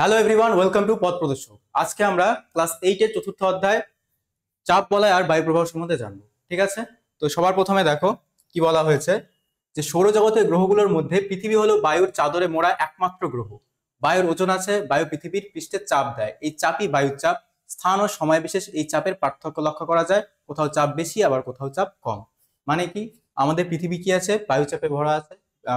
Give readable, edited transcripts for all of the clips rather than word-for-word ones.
Hello everyone, welcome to পথ প্রদর্শক। আজকে আমরা ক্লাস 8 এর চতুর্থ অধ্যায় চাপ বলয় আর বায়ু প্রবাহ সম্বন্ধে জানবো। ঠিক আছে, তো সবার প্রথমে দেখো কি বলা হয়েছে যে সৌরজগতের গ্রহগুলোর মধ্যে পৃথিবী হলো বায়ুর চাদরে মোড়া একমাত্র গ্রহ। বায়ুর ওজন আছে, বায়ু পৃথিবীর পৃষ্ঠে চাপ দেয়, এই চাপই বায়ুর চাপ। স্থান ও সময় বিশেষ এই চাপের পার্থক্য লক্ষ্য করা যায়, কোথাও চাপ বেশি আবার কোথাও চাপ কম। মানে কি, আমাদের পৃথিবী কি আছে, বায়ু চাপে ভরা আছে,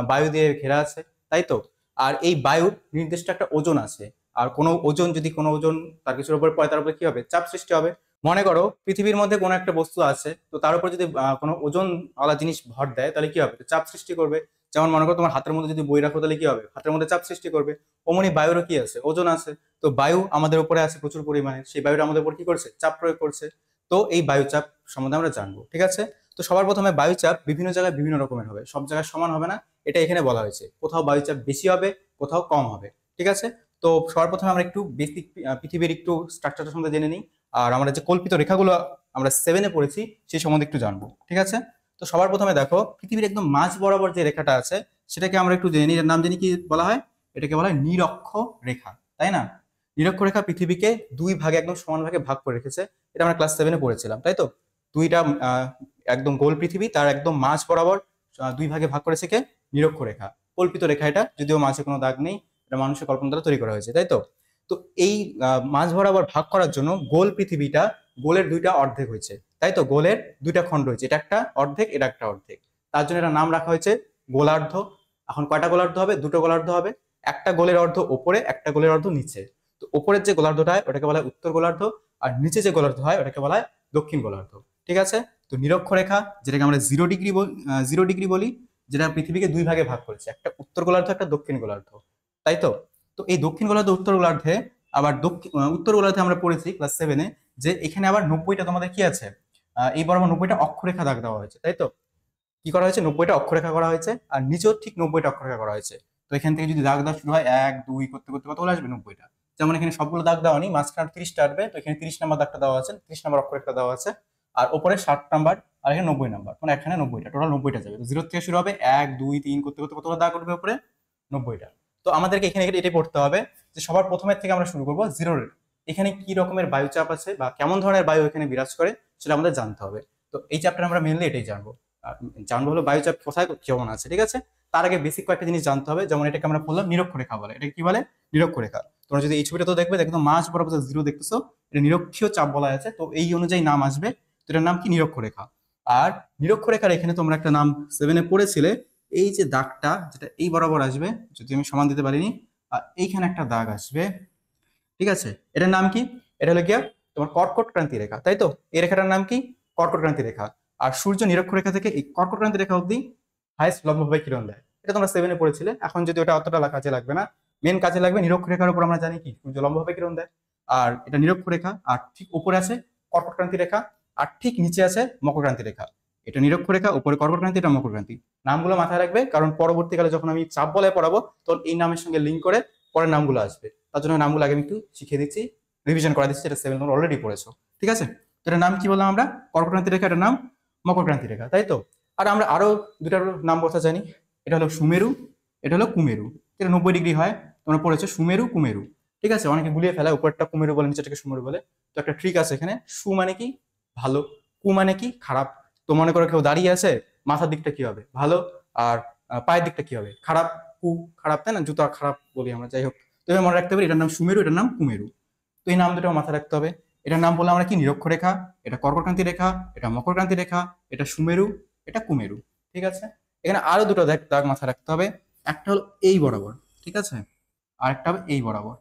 বায়ু দিয়ে ঘেরা আছে, তাই তো। আর এই বায়ুর নির্দিষ্ট একটা ওজন আছে, আর কোনো ওজন যদি কোনো ওজন তার কিছুর উপর পড়ে তার উপরে কি হবে, চাপ সৃষ্টি হবে। মনে করো পৃথিবীর মধ্যে কোনো একটা বস্তু আছে, তো তার উপর যদি কোনো ওজন ওয়ালা জিনিস ভর দেয় তাহলে কি হবে, চাপ সৃষ্টি করবে। যেমন মনে করো তোমার হাতের মধ্যে যদি বই রাখো তাহলে কি হবে, হাতের মধ্যে চাপ সৃষ্টি করবে। অমনি বায়ুরও কি আছে, ওজন আছে। তো বায়ু আমাদের উপরে আছে প্রচুর পরিমাণে, সেই বায়ুটা আমাদের উপর কি করছে, চাপ প্রয়োগ করছে। তো এই বায়ুচাপ সম্বন্ধে আমরা জানবো। ঠিক আছে, তো সবার প্রথমে বায়ুচাপ বিভিন্ন জায়গায় বিভিন্ন রকমের হবে, সব জায়গায় সমান হবে না, এটা এখানে বলা হয়েছে। কোথাও বায়ুচাপ বেশি হবে, কোথাও কম হবে। ঠিক আছে, তো সবার প্রথমে আমরা একটু বেসিক পৃথিবীর একটু স্ট্রাকচারটা সম্বন্ধে জেনে নিই। আর আমরা যে কল্পিত রেখাগুলো আমরা 7-এ পড়েছি সেই সম্বন্ধে একটু জানবো। ঠিক আছে, তো সবার প্রথমে দেখো পৃথিবীর একদম মাঝ বরাবর যে রেখাটা আছে সেটাকে আমরা একটু জেনে নিই। এর নাম জানি কি বলা হয়, এটাকে বলা হয় নিরক্ষ রেখা, তাই না। নিরক্ষ রেখা পৃথিবীকে দুই ভাগে একদম সমান ভাগে ভাগ করে রেখেছে, এটা আমরা ক্লাস 7-এ পড়েছিলাম, তাই তো। দুইটা একদম গোল পৃথিবী, তার একদম মাঝ বরাবর দুই ভাগে ভাগ করেছে কে, নিরক্ষ রেখা। কল্পিত রেখা এটা, যদিও মাঝে কোনো দাগ নেই, এটা মানুষের কল্পনা দ্বারা তৈরি করা হয়েছে, তাই তো। তো এই মাঝ বরাবর ভাগ করার জন্য গোল পৃথিবীটা গোলের দুইটা অর্ধেক হয়েছে, তাই তো। গোলের দুইটা খণ্ড হয়েছে, এটা একটা অর্ধেক, এটা একটা অর্ধেক। তার জন্য এটা নাম রাখা হয়েছে গোলার্ধ। এখন কয়টা গোলার্ধ হবে, দুটো গোলার্ধ হবে। একটা গোলের অর্ধ ওপরে, একটা গোলের অর্ধ নিচে। তো ওপরের যে গোলার্ধটা হয় ওটাকে বলা হয় উত্তর গোলার্ধ, আর নিচে যে গোলার্ধ হয় ওটাকে বলা হয় দক্ষিণ গোলার্ধ। ঠিক আছে, তো নিরক্ষ রেখা যেটাকে আমরা 0 ডিগ্রি বলি, যেটা পৃথিবীকে দুই ভাগে ভাগ করেছে, একটা উত্তর গোলার্ধ একটা দক্ষিণ গোলার্ধ, তাই তো। তো এই দক্ষিণ গোলার্ধ উত্তর গোলার্ধে আবার উত্তর গোলার্ধে আমরা পড়েছি ক্লাস 7-এ যে এখানে আবার 90টা তোমাদের কি আছে, এই বরাবর 90টা অক্ষরেখা দাগ দেওয়া হয়েছে, তাই তো। কি করা হয়েছে, 90টা অক্ষরেখা করা হয়েছে, আর নিচেও ঠিক 90টা অক্ষরেখা করা হয়েছে। তো এখান থেকে যদি দাগ দেওয়া শুরু হয় 1 2 করতে করতে কতগুলো আসবে, 90টা। যেমন এখানে সবগুলো দাগ দেওয়া নেই, মাঝখানে 30টা আসবে, তো এখানে 30 নাম্বার দাগটা দেওয়া আছে, 30 নাম্বার অক্ষরেখা দেওয়া আছে। আর ওপরে 60 নাম্বার, আর এখানে 90 নাম্বার, মানে এখানে 90টা, টোটাল 90টা যাবে। তো 0 থেকে শুরু হবে, 1 2 3 করতে করতে কতগুলো দাগ উঠবে উপরে, 90টা। তো আমাদেরকে এখানে এটাই পড়তে হবে যে সবার প্রথমের থেকে আমরা শুরু করবো জিরোর। এখানে কি রকমের বায়ুচাপ আছে বা কেমন ধরনের বায়ু এখানে বিরাজ করে সেটা আমাদের জানতে হবে। তো এই চ্যাপ্টারে আমরা মেনলি এটাই জানবো। জানবো হলো বায়ুচাপ কোথায় কেমন আছে। ঠিক আছে, তার আগে বেসিক কয়েকটা জিনিস জানতে হবে। যেমন এটাকে আমরা বললাম নিরক্ষ রেখা বলে, এটা কি বলে, নিরক্ষ রেখা। তোমরা যদি এই ছবিটা তো দেখবে, একদম মাঝ বরাবর জিরো দেখতেছো, এটা নিরক্ষীয় চাপ বলা আছে, তো এই অনুযায়ী নাম আসবে। তো এটার নাম কি, নিরক্ষ রেখা। আর নিরক্ষ রেখার এখানে তোমরা একটা নাম 7-এ পড়েছিলে, এই যে দাগটা যেটা এই বরাবর আসবে, যদি আমি সমান দিতে পারিনি, আর এইখানে একটা দাগ আসবে। ঠিক আছে, এটার নাম কি, এটা হলো গিয়া তোমার কর্কট ক্রান্তি রেখা, তাই তো। এই রেখাটার নাম কি, কর্কট ক্রান্তি রেখা। আর সূর্য নিরক্ষ রেখা থেকে এই কর্কট ক্রান্তি রেখা অব্দি হাইস্ট লম্বভাবে কিরণ দেয়, এটা তোমরা 7-এ পড়েছিলে। এখন যদি ওটা অতটা কাজে লাগবে না, মেন কাজে লাগবে নিরক্ষ রেখার উপর আমরা জানি কি সূর্য লম্বভাবে কিরণ দেয়। আর এটা নিরক্ষ রেখা, আর ঠিক উপরে আছে কর্কট ক্রান্তি রেখা, আর ঠিক নিচে আছে মকর ক্রান্তি রেখা। এটা নিরক্ষ রেখা, উপরে কর্কট ক্রান্তি, এটা মকর ক্রান্তি। নামগুলো মাথায় রাখবে, কারণ পরবর্তীকালে যখন আমি চাপ বলয় পড়াবো তখন এই নামের সঙ্গে লিঙ্ক করে পরের নামগুলো আসবে। তার জন্য নামগুলো আগে আমি একটু শিখিয়ে দিচ্ছি, রিভিশন করা দিচ্ছি, এটা 7 তোমরা অলরেডি পড়েছো। ঠিক আছে, তো এটার নাম কি বললাম আমরা, কর্কটক্রান্তি রেখা, এটার নাম মকর ক্রান্তি রেখা, তাই তো। আর আমরা আরো দুটার নাম কথা জানি, এটা হলো সুমেরু, এটা হলো কুমেরু। এটা 90 ডিগ্রি হয়, তোমরা পড়েছো সুমেরু কুমেরু। ঠিক আছে, অনেকে গুলিয়ে ফেলে, উপরটা কুমেরু বলে নিচেটাকে সুমেরু বলে। তো একটা ট্রিক আছে এখানে, সু মানে কি ভালো, কু মানে কি খারাপ। তো মনে করো কেউ দাঁড়িয়ে আছে, মাথার দিকটা কি হবে, ভালো, আর পায়ের দিকটা কি হবে, খারাপ। কু খারাপ, তাই না, জুতা খারাপ বলি আমরা, যাই হোক। তো এবার মনে রাখতে পারি এটার নাম সুমেরু, এটার নাম কুমেরু। তো এই নাম দুটো মাথায় রাখতে হবে। এটার নাম বললাম আমরা কি, নিরক্ষ রেখা। এটা কর্কটক্রান্তি রেখা, এটা মকরক্রান্তি রেখা, এটা সুমেরু, এটা কুমেরু। ঠিক আছে, এখানে আরো দুটো দাগ মাথায় রাখতে হবে। একটা হলো এই বরাবর, ঠিক আছে, আর একটা হবে এই বরাবর।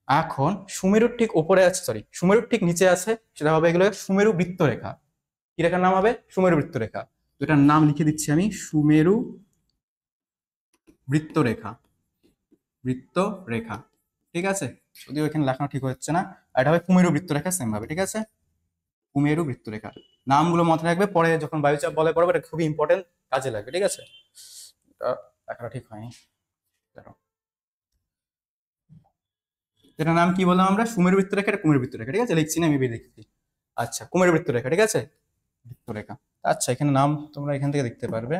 এখন সুমেরুর ঠিক উপরে আছে, সরি সুমেরুর ঠিক নিচে আছে, সেটা হবে এগুলো সুমেরু বৃত্ত রেখা। কি রেখার নাম হবে, সুমেরু বৃত্ত রেখা। তো এটার নাম লিখে দিচ্ছি আমি, সুমেরু বৃত্ত রেখা, বৃত্ত রেখা। ঠিক আছে, যদিও এখানে লেখানো ঠিক হচ্ছে না। আর এটা হবে কুমেরু বৃত্ত রেখা, সেম ভাবে। ঠিক আছে, কুমেরু বৃত্ত রেখা। নামগুলো মাথায় রাখবে, পরে যখন বায়ুচাপ বলে পড়বে এটা খুবই ইম্পর্টেন্ট, কাজে লাগবে। ঠিক আছে, এটা লেখাটা ঠিক হয়নি। দেখো, এটার নাম কি বললাম আমরা, সুমেরু বৃত্ত রেখা, এটা কুমেরু বৃত্ত রেখা। ঠিক আছে, লিখছি না, আমি লিখছি। আচ্ছা, কুমেরু বৃত্ত রেখা, ঠিক আছে, বৃত্ত রেখা। আচ্ছা, এখানে নাম তোমরা এখান থেকে দেখতে পারবে।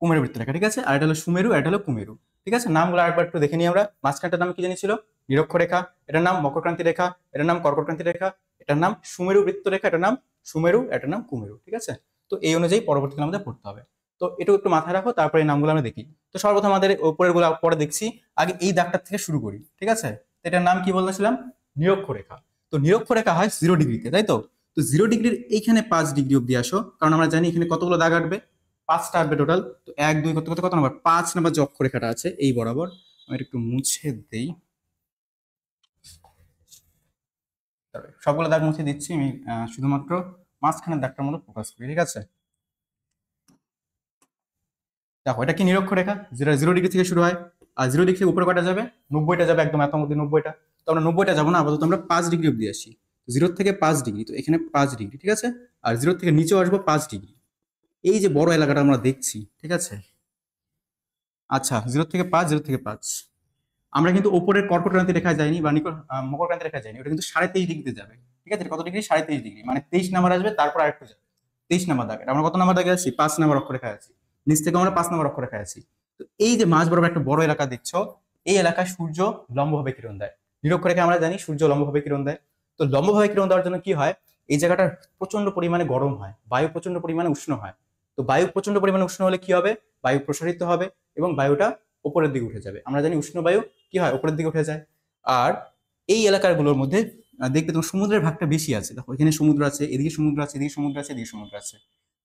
কুমেরু বৃত্তরেখা, ঠিক আছে। আর এটা হলো সুমেরু, আর এটা হলো কুমেরু, ঠিক আছে। নামগুলো আরেকবার একটু দেখে নিই আমরা। মাঝখানটার নাম কি জানিছিল? নিরক্ষরেখা। এটার নাম মকরক্রান্তি রেখা, এটার নাম কর্কটক্রান্তি রেখা, এটার নাম সুমেরু বৃত্তরেখা, এটার নাম সুমেরু, এটার নাম কুমেরু, ঠিক আছে। তো এই অনুযায়ী পরবর্তীকালে আমাদের পড়তে হবে। তো এটাও একটু মাথায় রাখো, তারপরে এই নামগুলো আমরা দেখি। তো সর্বপ্রথম আমাদের উপরের গুলো পরে দেখছি, আগে এই দাগটার থেকে শুরু করি, ঠিক আছে। তো এটার নাম কি বলেছিলাম? নিরক্ষরেখা। তো নিরক্ষরেখা হয় 0 ডিগ্রিতে, তাই তো। তো 0 ডিগ্রির এইখানে 5 ডিগ্রি অব্দি আসো, কারণ আমরা জানি এখানে কতগুলো দাগ আসবে, 5টা আসবে টোটাল। তো 1 2 করতে করতে কত নাম্বার, 5 নাম্বার যে অক্ষরেখাটা আছে এই বরাবর, আমি এটা একটু মুছে দেই। সবগুলো দাগ মুছে দিচ্ছি আমি, শুধুমাত্র মাঝখানের দাগটার মধ্যে ফোকাস করি, ঠিক আছে। দেখো এটা কি নিরক্ষরেখা, যেটা 0 ডিগ্রি থেকে শুরু হয়। আর 0 ডিগ্রি থেকে উপরে কটা যাবে? 90টা যাবে, একদম এত মধ্যে 90টা। তো আমরা 90টা যাবো না, আপাতত আমরা 5 ডিগ্রি অব্দি আসি। 0 থেকে 5 ডিগ্রি, তো এখানে 5 ডিগ্রি, ঠিক আছে। আর 0 থেকে নিচেও আসবো 5 ডিগ্রি। এই যে বড় এলাকাটা আমরা দেখছি, ঠিক আছে। আচ্ছা, 0 থেকে 5, 0 থেকে 5 আমরা কিন্তু ওপরের কর্কটক্রান্তি রেখা যায়নি, বা মকরক্রান্তি রেখা যায়নি, ওটা কিন্তু 23.5 ডিগ্রিতে যাবে, ঠিক আছে। কত ডিগ্রি? 23.5 ডিগ্রি, মানে 23 নাম্বার আসবে, তারপর আরেকটু যাবে। 23 নাম্বার দাগে আমরা কত নাম্বার দাগে আছি? 5 নাম্বার অক্ষরেখায় আছি। নিচ থেকে আমরা 5 নাম্বার অক্ষরেখায় আছি। তো এই যে মাঝ বরাবর একটা বড় এলাকা দেখছো, এই এলাকায় সূর্য লম্বভাবে কিরণ দেয়। নিরক্ষরেখা আমরা জানি সূর্য লম্বভাবে কিরণ দেয়। তো লম্বভাবে কিরণ দেওয়ার জন্য কি হয়, এই জায়গাটা প্রচন্ড পরিমাণে গরম হয়, বায়ু প্রচন্ড পরিমাণে উষ্ণ হয়। তো বায়ু প্রচন্ড পরিমাণে উষ্ণ হলে কি হবে? বায়ু প্রসারিত হবে এবং বায়ুটা উপরের দিকে উঠে যাবে। আমরা জানি উষ্ণ বায়ু কি হয়, উপরের দিকে উঠে যায়। আর এই এলাকাগুলোর মধ্যে দেখবে তোমার সমুদ্রের ভাগটা বেশি আছে। দেখো এখানে সমুদ্র আছে, এদিকে সমুদ্র আছে, এদিকে সমুদ্র আছে, এদিকে সমুদ্র আছে।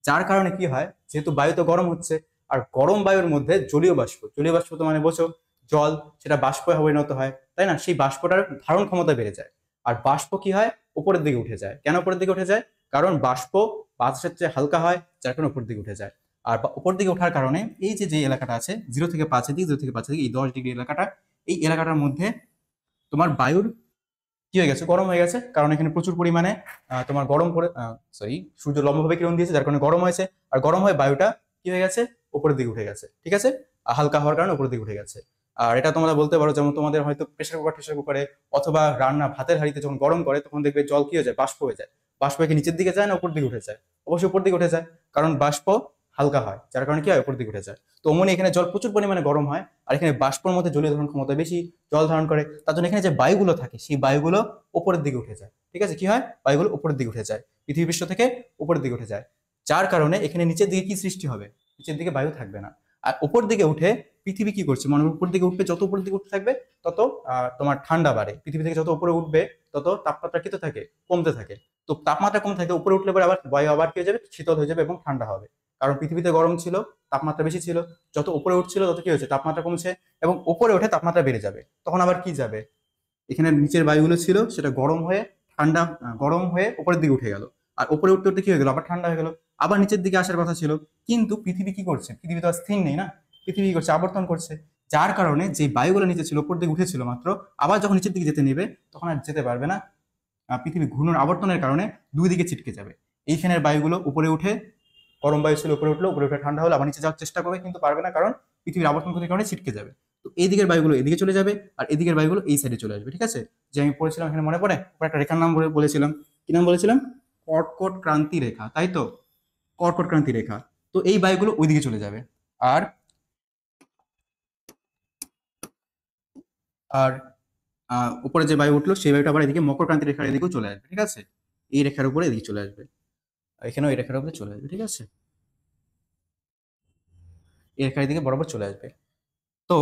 যার কারণে কি হয়, যেহেতু বায়ু তো গরম হচ্ছে, আর গরম বায়ুর মধ্যে জলীয় বাষ্প, জলীয় বাষ্প তো মানে বোঝো জল, সেটা বাষ্পে পরিণত হয়, তাই না? সেই বাষ্পটার ধারণ ক্ষমতা বেড়ে যায়। আর বাষ্প কি হয়, উপরের দিকে উঠে যায়। কেন উপরের দিকে উঠে যায়? কারণ বাষ্প বাতাসের চেয়ে হালকা হয়, যার কারণে উপর দিকে উঠে যায়। আর উপর দিকে ওঠার কারণে এই যে যে এলাকাটা আছে 0 থেকে 5 দিকে, 0 থেকে 5 দিকে, এই 10 ডিগ্রি এলাকাটা, এই এলাকাটার মধ্যে তোমার বায়ুর কি হয়ে গেছে, গরম হয়ে গেছে। কারণ এখানে প্রচুর পরিমাণে তোমার গরম করে, সরি, সূর্য লম্বভাবে কিরণ দিয়েছে, যার কারণে গরম হয়েছে। আর গরম হয়ে বায়ুটা কি হয়ে গেছে, উপরের দিকে উঠে গেছে, ঠিক আছে। হালকা হওয়ার কারণে উপরের দিকে উঠে গেছে। আর এটা তোমরা বলতে পারো, যেমন তোমাদের হয়তো প্রেসার কুকারে অথবা রান্না ভাতের হাঁড়িতে যখন গরম করে, তখন দেখবে জল কি হয়ে যায়, বাষ্প হয়ে যায়। বাষ্প কি নিচের দিকে যায় না উপর দিকে উঠে যায়? অবশ্যই উপর দিকে উঠে যায়, কারণ বাষ্প হালকা হয়, যার কারণে কি হয়, উপর দিকে উঠে যায়। তো অমনি এখানে জল প্রচুর পরিমাণে গরম হয়, আর এখানে বাষ্পর মধ্যে জলীয় ধারণ ক্ষমতা বেশি, জল ধারণ করে। তার জন্য এখানে যে বায়ুগুলো থাকে, সেই বায়ুগুলো উপরের দিকে উঠে যায়, ঠিক আছে। কি হয়, বায়ুগুলো উপরের দিকে উঠে যায়, পৃথিবী পৃষ্ঠ থেকে উপরের দিকে উঠে যায়। যার কারণে এখানে নিচের দিকে কি সৃষ্টি হবে, নিচের দিকে বায়ু থাকবে না। আর উপর দিকে উঠে পৃথিবী কি করছে, মানে উপর দিকে উঠবে, যত উপরের দিকে উঠতে থাকবে তত তোমার ঠান্ডা বাড়ে। পৃথিবী থেকে যত উপরে উঠবে তত তাপমাত্রা কি থাকে, কমতে থাকে। তো তাপমাত্রা কমতে থাকে, উপরে উঠলে পরে আবার বায়ু আবার কি হয়ে যাবে, শীতল হয়ে যাবে এবং ঠান্ডা হবে। কারণ পৃথিবীতে গরম ছিল, তাপমাত্রা বেশি ছিল, যত উপরে উঠছিল তত কি হয়েছে, তাপমাত্রা কমছে, এবং উপরে উঠে তাপমাত্রা বেড়ে যাবে। তখন আবার কি যাবে, এখানে নিচের বায়ুগুলো ছিল সেটা গরম হয়ে ঠান্ডা, গরম হয়ে উপরের দিকে উঠে গেল। আর উপরে উঠতে উঠতে কি হয়ে গেল, আবার ঠান্ডা হয়ে গেল। আবার নিচের দিকে আসার কথা ছিল, কিন্তু পৃথিবী কি করছে, পৃথিবী তো আর স্থির নেই না, পৃথিবী কি করছে, আবর্তন করছে। যার কারণে যে বায়ুগুলো নিচে ছিল, উপর দিকে উঠেছিল মাত্র, আবার যখন নিচের দিকে যেতে নেবে তখন আর যেতে পারবে না। পৃথিবী ঘূর্ণন আবর্তনের কারণে দুই দিকে ছিটকে যাবে। এইখানের বায়ুগুলো উপরে উঠে, গরম বায়ু ছিল উপরে উঠলো, উপরে উঠে ঠান্ডা হলো, আবার নিচে যাওয়ার চেষ্টা করবে, কিন্তু পারবে না, কারণ পৃথিবীর আবর্তন গতির কারণে ছিটকে যাবে। তো এই দিকের বায়ুগুলো এদিকে চলে যাবে, আর এদিকের বায়ুগুলো এই সাইডে চলে আসবে, ঠিক আছে। যে আমি পড়েছিলাম এখানে মনে পড়ে, একটা রেখার নাম বলেছিলাম, কি নাম বলেছিলাম, কর্কট ক্রান্তি রেখা, তাই তো, কর্কট ক্রান্তি রেখা। তো এই বায়ুগুলো ওইদিকে চলে যাবে। আর আর উপরে যে বায়ু উঠলো সেই বায়ুটা আবার এদিকে মকর ক্রান্তি রেখার এদিকেও চলে আসবে, ঠিক আছে। এই রেখার উপরে এদিকে চলে আসবে, এখানেও এই রেখার উপরে চলে আসবে, ঠিক আছে। এই রেখার দিকে বরাবর চলে আসবে। তো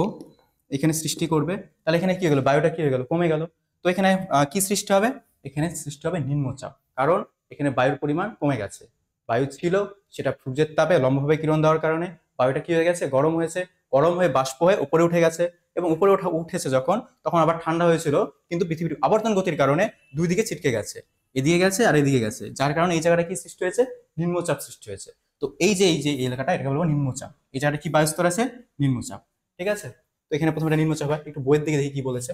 এখানে সৃষ্টি করবে, তাহলে এখানে কি হয়ে গেল, বায়ুটা কি হয়ে গেল, কমে গেল। তো এখানে কি সৃষ্টি হবে, এখানে সৃষ্টি হবে নিম্নচাপ, কারণ এখানে বায়ুর পরিমাণ কমে গেছে। বায়ু ছিল, সেটা সূর্যের তাপে লম্বভাবে কিরণ দেওয়ার কারণে বায়ুটা কি হয়ে গেছে, গরম হয়েছে, গরম হয়ে বাষ্প হয়ে উপরে উঠে গেছে। এবং উপরে উঠেছে যখন, তখন আবার ঠান্ডা হয়েছিল, কিন্তু পৃথিবীর আবর্তন গতির কারণে দুই দিকে ছিটকে গেছে, এদিকে গেছে আর এদিকে গেছে, যার কারণে এই জায়গাটা কি সৃষ্টি হয়েছে, নিম্নচাপ সৃষ্টি হয়েছে। তো এই যে এলাকাটা, এটাকে বলবো নিম্নচাপ। এই জায়গাটা কি বায়ুস্তর আছে, নিম্নচাপ, ঠিক আছে। তো এখানে প্রথমে এটা নিম্নচাপ হয়, একটু বইয়ের দিকে দেখি কি বলেছে।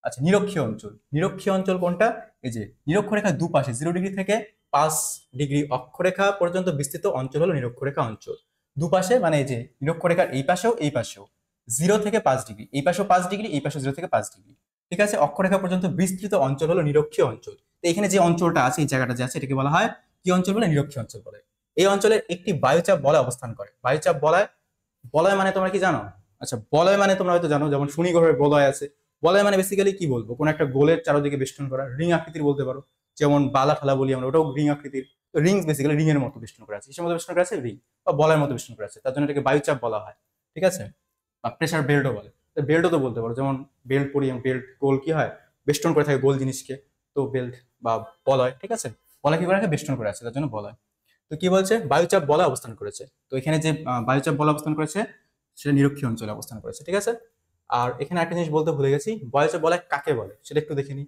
আচ্ছা, নিরক্ষীয় অঞ্চল, নিরক্ষীয় অঞ্চল কোনটা, এই যে নিরক্ষরেখার দুপাশে 0 ডিগ্রি থেকে 5 ডিগ্রি অক্ষরেখা পর্যন্ত বিস্তৃত অঞ্চল হলো নিরক্ষরেখা অঞ্চল। দুপাশে মানে এই যে নিরক্ষরেখার এই পাশেও এই পাশেও 0 থেকে 5 ডিগ্রি, এই পাশেও 5 ডিগ্রি, এই পাশেও 0 থেকে 5 ডিগ্রি, ঠিক আছে। অক্ষরেখা পর্যন্ত বিস্তৃত অঞ্চল হলো নিরক্ষীয় অঞ্চল। তো এখানে যে অঞ্চলটা আছে, এই জায়গাটা যে আছে, এটাকে বলা হয় কি অঞ্চল বলে, নিরক্ষীয় অঞ্চল বলে। এই অঞ্চলের একটি বায়ুচাপ বলয় অবস্থান করে, বায়ুচাপ বলয় বলয় মানে তোমরা কি জানো? আচ্ছা, বলয় মানে তোমরা হয়তো জানো, যেমন শনিগ্রহের বলয় আছে। বলয় মানে বেসিক্যালি কি বলবো, কোন একটা গোলের চারদিকে বেষ্টন করা, রিং আকৃতির বলতে পারো। যেমন বালা ঠালা বলি আমরা, ওটাও রিং আকৃতির। তো রিং বেসিক্যালি রিং এর মতো বেষ্টন করা আছে, কিসের মতো বেষ্টন করা আছে? রিং বা বলয়ের মতো বেষ্টন করা আছে, তার জন্য এটাকে বায়ুচাপ বলা হয়। ঠিক আছে? বা প্রেসার বেল্টও বলে। বেল্টও তো বলতে পারো, যেমন বেল্ট পরি, বেল্ট গোল কি হয়, বেষ্টন করে থাকে গোল জিনিসকে। তো বেল্ট বা বলয়। ঠিক আছে? বলয় কি করে রাখে? বেষ্টন করে আছে, তার জন্য বলয়। তো কি বলছে? বায়ুচাপ বলয় অবস্থান করেছে। তো এখানে যে বায়ুচাপ বলয় অবস্থান করেছে, সেটা নিরক্ষীয় অঞ্চলে অবস্থান করেছে। ঠিক আছে? আর এখানে একটা জিনিস বলতে ভুলে গেছি, বায়ুচাপ বলয় কাকে বলে সেটা একটু দেখে নিই।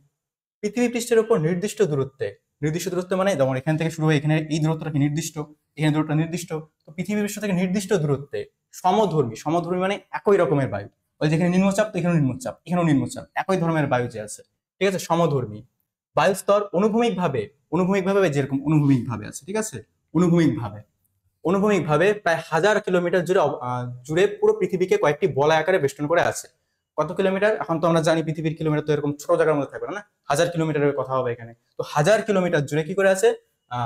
পৃথিবী পৃষ্ঠের উপর নির্দিষ্ট দূরত্বে, নির্দিষ্ট দূরত্ব মানে যেমন এখান থেকে শুরু হয়ে এখানে এই দূরত্বটা কি নির্দিষ্ট, এখানে দূরত্বটা নির্দিষ্ট। তো পৃথিবী পৃষ্ঠ থেকে নির্দিষ্ট দূরত্বে সমধর্মী, সমধর্মী মানে একই রকমের বায়ু। ওই যেখানে নিম্নচাপ, তো এখানেও নিম্নচাপ, এখানেও নিম্নচাপ, একই ধর্মের বায়ু যে আছে। ঠিক আছে? সমধর্মী বায়ু স্তর অনুভূমিক ভাবে, অনুভূমিক ভাবে যেরকম অনুভূমিক ভাবে আছে। ঠিক আছে? অনুভূমিক ভাবে, অনুভূমিক ভাবে প্রায় 1000 কিলোমিটার জুড়ে জুড়ে পুরো পৃথিবীকে কয়েকটি বলয় আকারে বেষ্টন করে আছে। কত কিলোমিটার? এখন তো আমরা জানি পৃথিবীর কিলোমিটার তো এরকম ছোট জায়গার মধ্যে থাকবে না, 1000 কিলোমিটারের কথা হবে এখানে। তো 1000 কিলোমিটার জুড়ে কি করে আছে?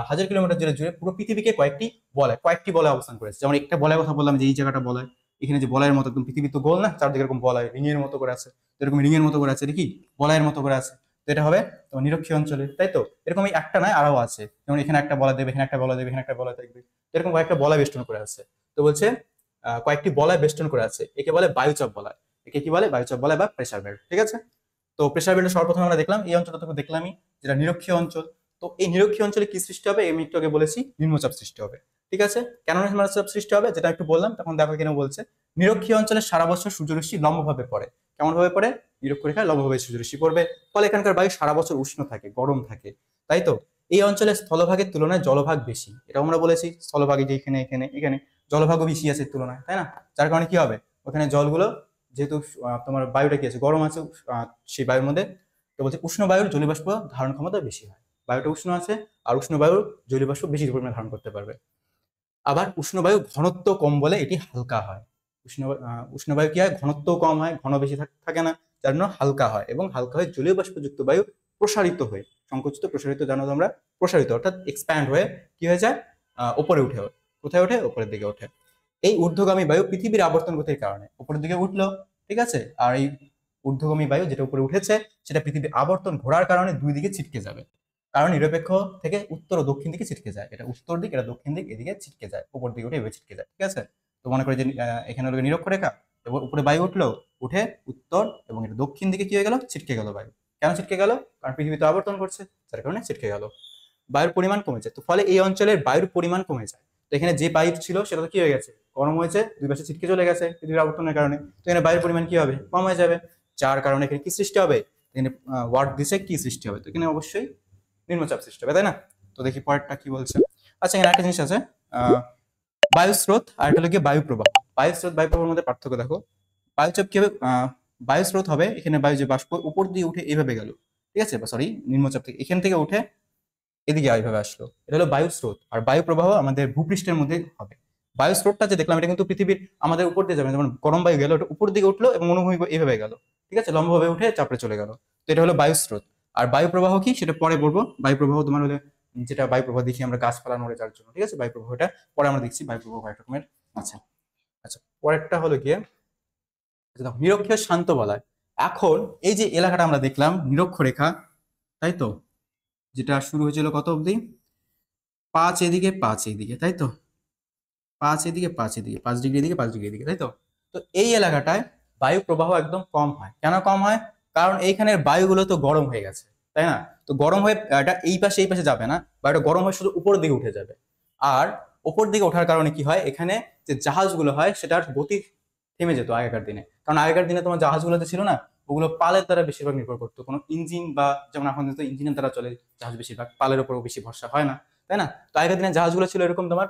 1000 কিলোমিটার জুড়ে জুড়ে পুরো পৃথিবীকে কয়েকটি বলয় অবস্থান করেছে। যেমন একটা বলয়ের কথা বললাম যে এই জায়গাটা বলয়, এখানে যে বলয়ের মতো একদম পৃথিবী তো গোল না, চারদিকে এরকম বলয় রিং এর মতো করে আছে, তো এরকম রিং এর মতো করে আছে, দেখি বলয়ের মতো করে আছে। তো এটা হবে তোমার নিরক্ষীয় অঞ্চলে, তাই তো? এরকম একটা নয়, আরো আছে। যেমন এখানে একটা বলয় দেবে, এখানে একটা বলয় দেবে, এখানে একটা বলয় থাকবে, এরকম কয়েকটা বলয় বেষ্টন করে আছে। তো বলছে কয়েকটি বলয় বেষ্টন করে আছে, একে বলে বায়ুচাপ বলয়। একে কি বলে? বায়ুচাপ বলয় বা প্রেসার বেল্ট। ঠিক আছে? তো প্রেসার বেল্ট সর্বপ্রথম আমরা দেখলাম এই অঞ্চলটা তো দেখলামই, যেটা নিরক্ষীয় অঞ্চল। তো এই নিরক্ষীয় অঞ্চলে কি সৃষ্টি হবে? আমি একটু আগে বলেছি, নিম্নচাপ সৃষ্টি হবে। ঠিক আছে? কেন নিম্নচাপ সৃষ্টি হবে যেটা একটু বললাম, তখন দেখো কেন বলছে। নিরক্ষীয় অঞ্চলে সারা বছর সূর্যরশ্মি লম্বভাবে পড়ে। কেমন ভাবে পড়ে? নিরক্ষরেখায় লম্বভাবে সূর্যরশ্মি পড়বে, ফলে এখানকার বায়ু সারা বছর উষ্ণ থাকে, গরম থাকে। তাই তো? এই অঞ্চলে স্থলভাগের তুলনায় জলভাগ বেশি, এটা আমরা বলেছি। স্থলভাগে যে এখানে এখানে এখানে জলভাগও বেশি আছে তুলনায়, তাই না? যার কারণে কি হবে? ওখানে জলগুলো যেহেতু তোমার বায়ুটা কি আছে, গরম আছে, সেই বায়ুর মধ্যে। তো বলছে উষ্ণ বায়ুর জলীয়বাষ্প ধারণ ক্ষমতা বেশি হয়। বায়ুটা উষ্ণ আছে, আর উষ্ণ বায়ুর জলীয়বাষ্প বেশি পরিমাণে ধারণ করতে পারবে। আবার উষ্ণ বায়ু ঘনত্ব কম বলে এটি হালকা হয়। উষ্ণ বায়ু কি হয়? ঘনত্ব কম হয়, ঘন বেশি থাকে না, যার জন্য হালকা হয়। এবং হালকা হয়ে জলীয় বাষ্পযুক্ত বায়ু প্রসারিত হয়ে, সংকুচিত প্রসারিত জানো তোমরা, প্রসারিত অর্থাৎ এক্সপ্যান্ড হয়ে কি হয়ে যায়? উপরে উঠে। কোথায় ওঠে? উপরের দিকে ওঠে। এই ঊর্ধ্বগামী বায়ু পৃথিবীর আবর্তন গতির কারণে উপরের দিকে উঠলো। ঠিক আছে? আর এই ঊর্ধ্বগামী বায়ু যেটা উপরে উঠেছে, সেটা পৃথিবীর আবর্তন ঘোরার কারণে দুই দিকে ছিটকে যাবে। কারণ নিরপেক্ষ থেকে উত্তর ও দক্ষিণ দিকে ছিটকে যায়, এটা উত্তর দিক, এটা দক্ষিণ দিক, এদিকে ছিটকে যায়, উপর দিকে উঠে এভাবে ছিটকে যায়। ঠিক আছে? তো মনে করে যে এখানে হলো নিরক্ষরেখা, এবং উপরে বায়ু উঠলো, উঠে উত্তর এবং এটা দক্ষিণ দিকে কি হয়ে গেল? ছিটকে গেল বায়ু। কেন ছিটকে গেল? কারণ পৃথিবী তো আবর্তন করছে, যার কারণে ছিটকে গেল। বায়ুর পরিমাণ কমে যায়, তো ফলে এই অঞ্চলের বায়ুর পরিমাণ কমে যায়। তো এখানে যে বায়ু ছিল সেটা তো কি হয়ে গেছে? গরম হয়েছে, দুই পাশে ছিটকে চলে গেছে পৃথিবীর আবর্তনের কারণে। তো এখানে বায়ুর পরিমাণ কি হবে? কম হয়ে যাবে। যার কারণে এখানে কি সৃষ্টি হবে? এখানে ওয়ার্ড দিছে কি সৃষ্টি হবে? তো এখানে অবশ্যই নিম্নচাপ সৃষ্টি হবে, তাই না? তো দেখি পরেরটা কি বলছে। আচ্ছা, এখানে একটা জিনিস আছে, আহ বায়ু স্রোত আর একটা হলো গিয়ে বায়ু প্রবাহ। বায়ু স্রোত বায়ু প্রবাহের মধ্যে পার্থক্য দেখো। বায়ুচাপ কি হবে? বায়ু স্রোত হবে, এখানে বায়ু যে বাষ্প উপর দিয়ে উঠে এইভাবে গেল। ঠিক আছে? সরি, নিম্নচাপ থেকে এখান থেকে উঠে এদিকে এইভাবে আসলো, এটা হলো বায়ু স্রোত। আর বায়ু প্রবাহ আমাদের ভূপৃষ্ঠের মধ্যে হবে। বায়ু স্রোতটা যে দেখলাম, এটা কিন্তু পৃথিবীর আমাদের উপর দিয়ে যাবে না। যেমন গরম বায়ু গেল, এটা উপর দিকে উঠলো এবং অনুভূমিক এইভাবে গেল। ঠিক আছে? লম্বভাবে উঠে চাপড়ে চলে গেল। তো এটা হলো বায়ু স্রোত। আর বায়ু প্রবাহ কি সেটা পরে বলবো। বায়ু প্রবাহ তোমার হলে, যেটা বায়ু প্রবাহ দেখি আমরা গাছপালা নড়ে যাওয়ার জন্য। ঠিক আছে? বায়ু প্রবাহটা পরে আমরা দেখছি, বায়ু প্রবাহ কয়েক রকমের আছে। আচ্ছা, পরেরটা হলো গিয়ে নিরক্ষীয় শান্ত বলয়। এখন এই যে এলাকাটা আমরা দেখলাম নিরক্ষরেখা, তাই তো? যেটা শুরু হয়েছিল কত অবধি? 5 এদিকে 5 এইদিকে, তাই তো? 5 এদিকে 5 এদিকে, 5 ডিগ্রি এদিকে 5 ডিগ্রি এদিকে, তাই তো? তো এই এলাকাটায় বায়ু প্রবাহ একদম কম হয়। কেন কম হয়? কারণ এইখানের বায়ুগুলো তো গরম হয়ে গেছে, তাই না? তো গরম হয়ে এটা এই পাশে যাবে না, বা এটা গরম হয়ে শুধু উপর দিকে উঠে যাবে। আর উপর দিকে ওঠার কারণে কি হয়? এখানে যে জাহাজগুলো হয় সেটার গতি থেমে যেত আগেকার দিনে। কারণ আগেকার দিনে তোমার জাহাজগুলোতে ছিল না, ওগুলো পালের দ্বারা বেশিরভাগ নির্ভর করতো, কোনো ইঞ্জিন বা যেমন এখন তো ইঞ্জিনের দ্বারা চলে জাহাজ, বেশিরভাগ পালের উপর বেশি ভরসা হয় না, তাই না? তো আগেকার দিনে জাহাজগুলো ছিল এরকম তোমার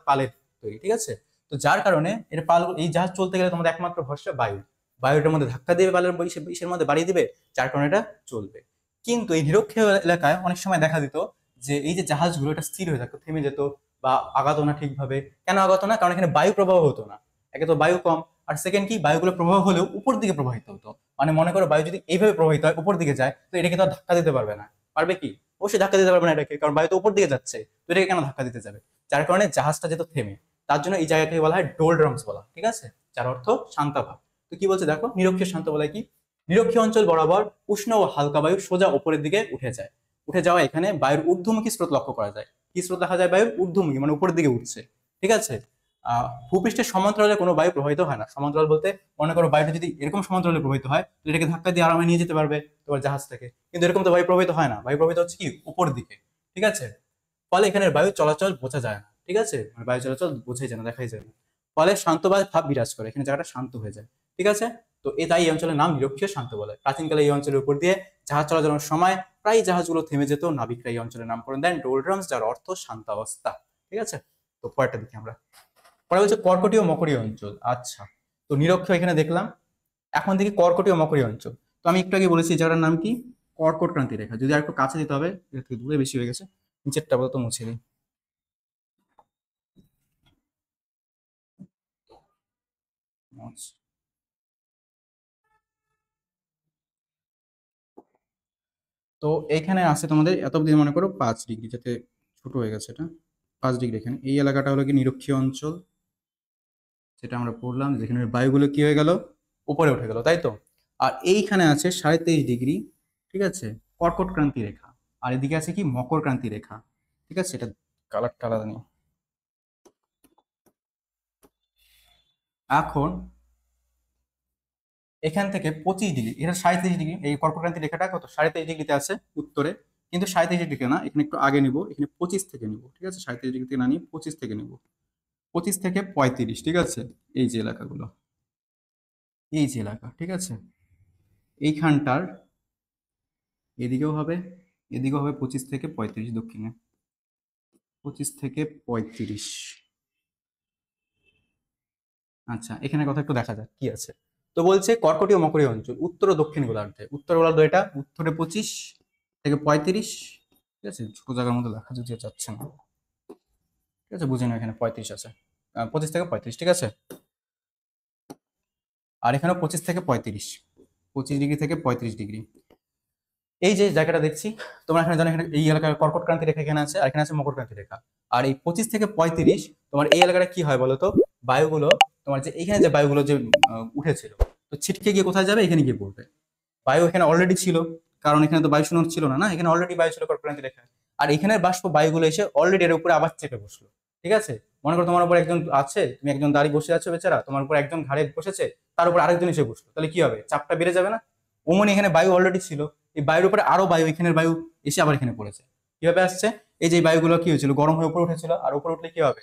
পালের তৈরি। ঠিক আছে? তো যার কারণে এর এই জাহাজ চলতে গেলে তোমাদের একমাত্র ভরসা বায়ু। বায়ুটার মধ্যে ধাক্কা দিবে, পালের ইসের মধ্যে বাড়িয়ে দিবে, যার কারণে এটা চলবে। কিন্তু এই নিরক্ষীয় এলাকায় অনেক সময় দেখা দিত যে এই যে জাহাজগুলো, এটা স্থির হয়ে থাকতো, থেমে যেত, বা আগাতো না ঠিকভাবে। কেন আগাতো না? কারণ এখানে বায়ু প্রবাহ হতো না। একে তো বায়ু কম, আর সেকেন্ড কি, বায়ুগুলো প্রবাহ হলেও উপর দিকে প্রবাহিত হতো। মানে মনে করো বায়ু যদি এইভাবে প্রবাহিত হয় উপর দিকে যায়, তো এটাকে তো আর ধাক্কা দিতে পারবে না। পারবে কি? অবশ্যই ধাক্কা দিতে পারবে না এটাকে, কারণ বায়ু তো উপর দিকে যাচ্ছে, তো এটাকে কেন ধাক্কা দিতে যাবে? যার কারণে জাহাজটা যেত থেমে। তার জন্য এই জায়গাকে বলা হয় ডোলড্রামস বলা, ঠিক আছে, যার অর্থ শান্তাভাব। তো কি বলছে দেখো, নিরক্ষীয় শান্ত বলয় কি, নিরক্ষীয় অঞ্চল বরাবর উষ্ণ ও হালকা বায়ু সোজা উপরের দিকে উঠে যায়। উঠে যাওয়া এখানে বায়ুর ঊর্ধ্বমুখী স্রোত লক্ষ্য করা যায়। কি স্রোত দেখা যায়? বায়ুর ঊর্ধ্বমুখী, মানে উপরের দিকে উঠছে, ঠিক আছে। ভূপৃষ্ঠের সমান্তরালে কোনো বায়ু প্রবাহিত হয় না। সমান্তরাল বলতে মনে করো বায়ুটা যদি এরকম সমান্তরালে প্রবাহিত হয়, এটাকে ধাক্কা দিয়ে আরামে নিয়ে যেতে পারবে তোমার জাহাজটাকে, কিন্তু এরকম তো বায়ু প্রবাহিত হয় না। বায়ু প্রবাহিত হচ্ছে কি উপরের দিকে, ঠিক আছে। ফলে এখানে বায়ু চলাচল বোঝা যায় না, ঠিক আছে, মানে বায়ু চলাচল বোঝাই যায় না, দেখাই যায় না। ফলে শান্ত ভাব বিরাজ করে, এখানে জায়গাটা শান্ত হয়ে যায়, ঠিক আছে। তো তাই এই অঞ্চলের নাম নিরক্ষীয় শান্ত বলয়। প্রাচীনকালে এই অঞ্চলের উপর দিয়ে জাহাজ চলাচলের সময় প্রায় জাহাজগুলো থেমে যেত, নাবিকরা এই অঞ্চলের নামকরণ দেন ডোলড্রামস, যার অর্থ শান্তাবস্থা, ঠিক আছে। তো পরেরটা দেখি আমরা। পরে বলছে কর্কটীয় মকরীয় অঞ্চল। আচ্ছা, তো নিরক্ষীয় এখানে দেখলাম, এখন দেখি কর্কটীয় মকরীয় অঞ্চল। তো আমি একটু আগে বলেছি এই জায়গাটার নাম কি, কর্কট ক্রান্তি রেখা। যদি আর একটু কাছে দিতে হবে, এর থেকে দূরে বেশি হয়ে গেছে, নিচেরটা বলতো মুছে দিই। আচ্ছা। তো এইখানে আছে তোমাদের এত অব্দি মনে করো 5 ডিগ্রি, যাতে ছোট হয়ে গেছে এটা, 5 ডিগ্রি। এখানে এই এলাকাটা হলো কি নিরক্ষীয় অঞ্চল, যেটা আমরা পড়লাম, যেখানে বায়ুগুলো কি হয়ে গেল, উপরে উঠে গেল, তাই তো। আর এইখানে আছে 23.5 ডিগ্রি, ঠিক আছে, কর্কট ক্রান্তি রেখা। আর এদিকে আছে কি মকর ক্রান্তি রেখা, ঠিক আছে। এটা কালারটা আলাদা নেই। এখন এখান থেকে 25 ডিগ্রি, এটা 37 ডিগ্রি, এই কর্কটক্রান্তি রেখাটা কত 37 ডিগ্রিতে আছে উত্তরে, কিন্তু 37 ডিগ্রি না, এখানে একটু আগে নিব, এখানে 25 থেকে নিব, ঠিক আছে, 37 ডিগ্রি থেকে না নিয়ে 25 থেকে নিব, 25 থেকে 35, ঠিক আছে। এই যে এলাকাগুলো, এই যে এলাকা, ঠিক আছে, এইখানটার এদিকেও হবে, এদিকেও হবে 25 থেকে 35 দক্ষিণে, 25 থেকে 35। আচ্ছা, এখানে কথা একটু দেখা যাক কি আছে। তো বলছে কর্কটীয় মকরীয় অঞ্চল উত্তর ও দক্ষিণ গোলার্ধে। উত্তর গোলার্ধ এটা, উত্তরে 25 থেকে 35, ঠিক আছে, ছোট জায়গার মধ্যে লেখা যদি যাচ্ছে না, ঠিক আছে, বুঝে নাও এখানে 35 আছে, 25 থেকে 35, ঠিক আছে। আর এখানে 25 থেকে 35, 25 ডিগ্রি থেকে 35 ডিগ্রি। এই যে জায়গাটা দেখছি, তোমরা এখানে জানো, এখানে এই এলাকার কর্কট ক্রান্তি রেখা এখানে আছে, আর এখানে আছে মকর ক্রান্তি রেখা। আর এই 25 থেকে 35 তোমার এই এলাকাটা কি হয় বলতো, বায়ুগুলো তোমার যে এখানে যে বায়ুগুলো যে উঠেছিল, তো ছিটকে গিয়ে কোথায় যাবে, এখানে গিয়ে পড়বে। বায়ু এখানে অলরেডি ছিল, কারণ এখানে তো বায়ু শূন্য ছিল না, না, এখানে অলরেডি বায়ু ছিল কর্কটক্রান্তি রেখা। আর এখানে বাষ্প বায়ুগুলো এসে অলরেডি এর উপরে আবার চেপে বসলো, ঠিক আছে। মনে করো তোমার উপর একজন আছে, তুমি একজন দাঁড়িয়ে বসে আছো বেচারা, তোমার উপর একজন ঘাড়ে বসেছে, তার উপর আরেকজন এসে বসলো, তাহলে কি হবে, চাপটা বেড়ে যাবে না। অমনি এখানে বায়ু অলরেডি ছিল, এই বায়ুর উপরে আরো বায়ু, এখানের বায়ু এসে আবার এখানে পড়েছে। কিভাবে আসছে, এই যে বায়ুগুলো কি হয়েছিল, গরম হয়ে উপরে উঠেছিল, আর উপরে উঠলে কি হবে,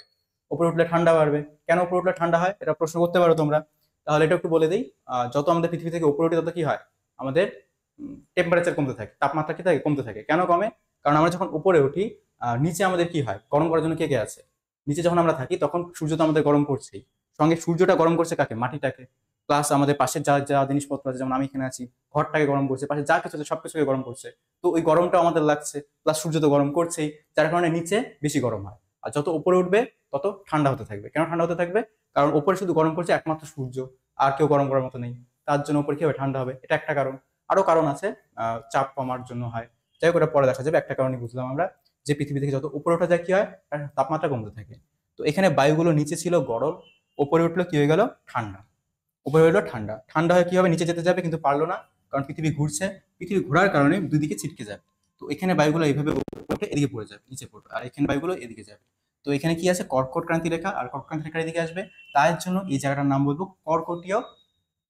উপরে উঠলে ঠান্ডা বাড়বে। কেন উপরে উঠলে ঠান্ডা হয়, এটা প্রশ্ন করতে পারো তোমরা। তাহলে এটা একটু বলে দিই, যত আমাদের পৃথিবী থেকে উপরে উঠে তত কি হয়, আমাদের টেম্পারেচার কমতে থাকে, তাপমাত্রা কি থাকে, কমতে থাকে। কেন কমে, কারণ আমরা যখন উপরে উঠি, নিচে আমাদের কি হয়, গরম করার জন্য কে কে আছে, নিচে যখন আমরা থাকি তখন সূর্য তো আমাদের গরম করছেই, সঙ্গে সূর্যটা গরম করছে কাকে, মাটিটাকে, প্লাস আমাদের পাশের যা যা জিনিসপত্র আছে, যেমন আমি এখানে আছি, ঘরটাকে গরম করছে, পাশে যা কিছু আছে সবকিছুকে গরম করছে। তো ওই গরমটাও আমাদের লাগছে, প্লাস সূর্য তো গরম করছেই, যার কারণে নিচে বেশি গরম হয়। আর যত উপরে উঠবে তত ঠান্ডা হতে থাকবে। কেন ঠান্ডা হতে থাকবে, কারণ উপরে শুধু গরম করছে একমাত্র সূর্য, আর কেউ গরম করার মতো নেই, তার জন্য উপরে কি হবে, ঠান্ডা হবে, এটা একটা কারণ। আরো কারণ আছে, চাপ কমার জন্য হয়, যাই হোক ওটা পরে দেখা যাবে। একটা কারণই বুঝলাম আমরা, যে পৃথিবী থেকে যত উপরে ওঠা যায় কি হয়, তার তাপমাত্রা কমতে থাকে। তো এখানে বায়ুগুলো নিচে ছিল গরম, উপরে উঠলো কি হয়ে গেল, ঠান্ডা। উপরে হলো ঠান্ডা, ঠান্ডা হয়ে কি হবে, নিচে যেতে যাবে, কিন্তু পারলো না, কারণ পৃথিবী ঘুরছে, পৃথিবী ঘোরার কারণে দুদিকে ছিটকে যাবে। তো এখানে বায়ুগুলো এইভাবে উঠে এদিকে পড়ে যাবে, নিচে পড়বে, আর এখানে বায়ুগুলো এদিকে যাবে। তো এখানে কি আছে, কর্কট ক্রান্তি রেখা, আর কর্কট ক্রান্তি রেখার এদিকে আসবে, তাই জন্য এই জায়গাটার নাম বলবো কর্কটীয়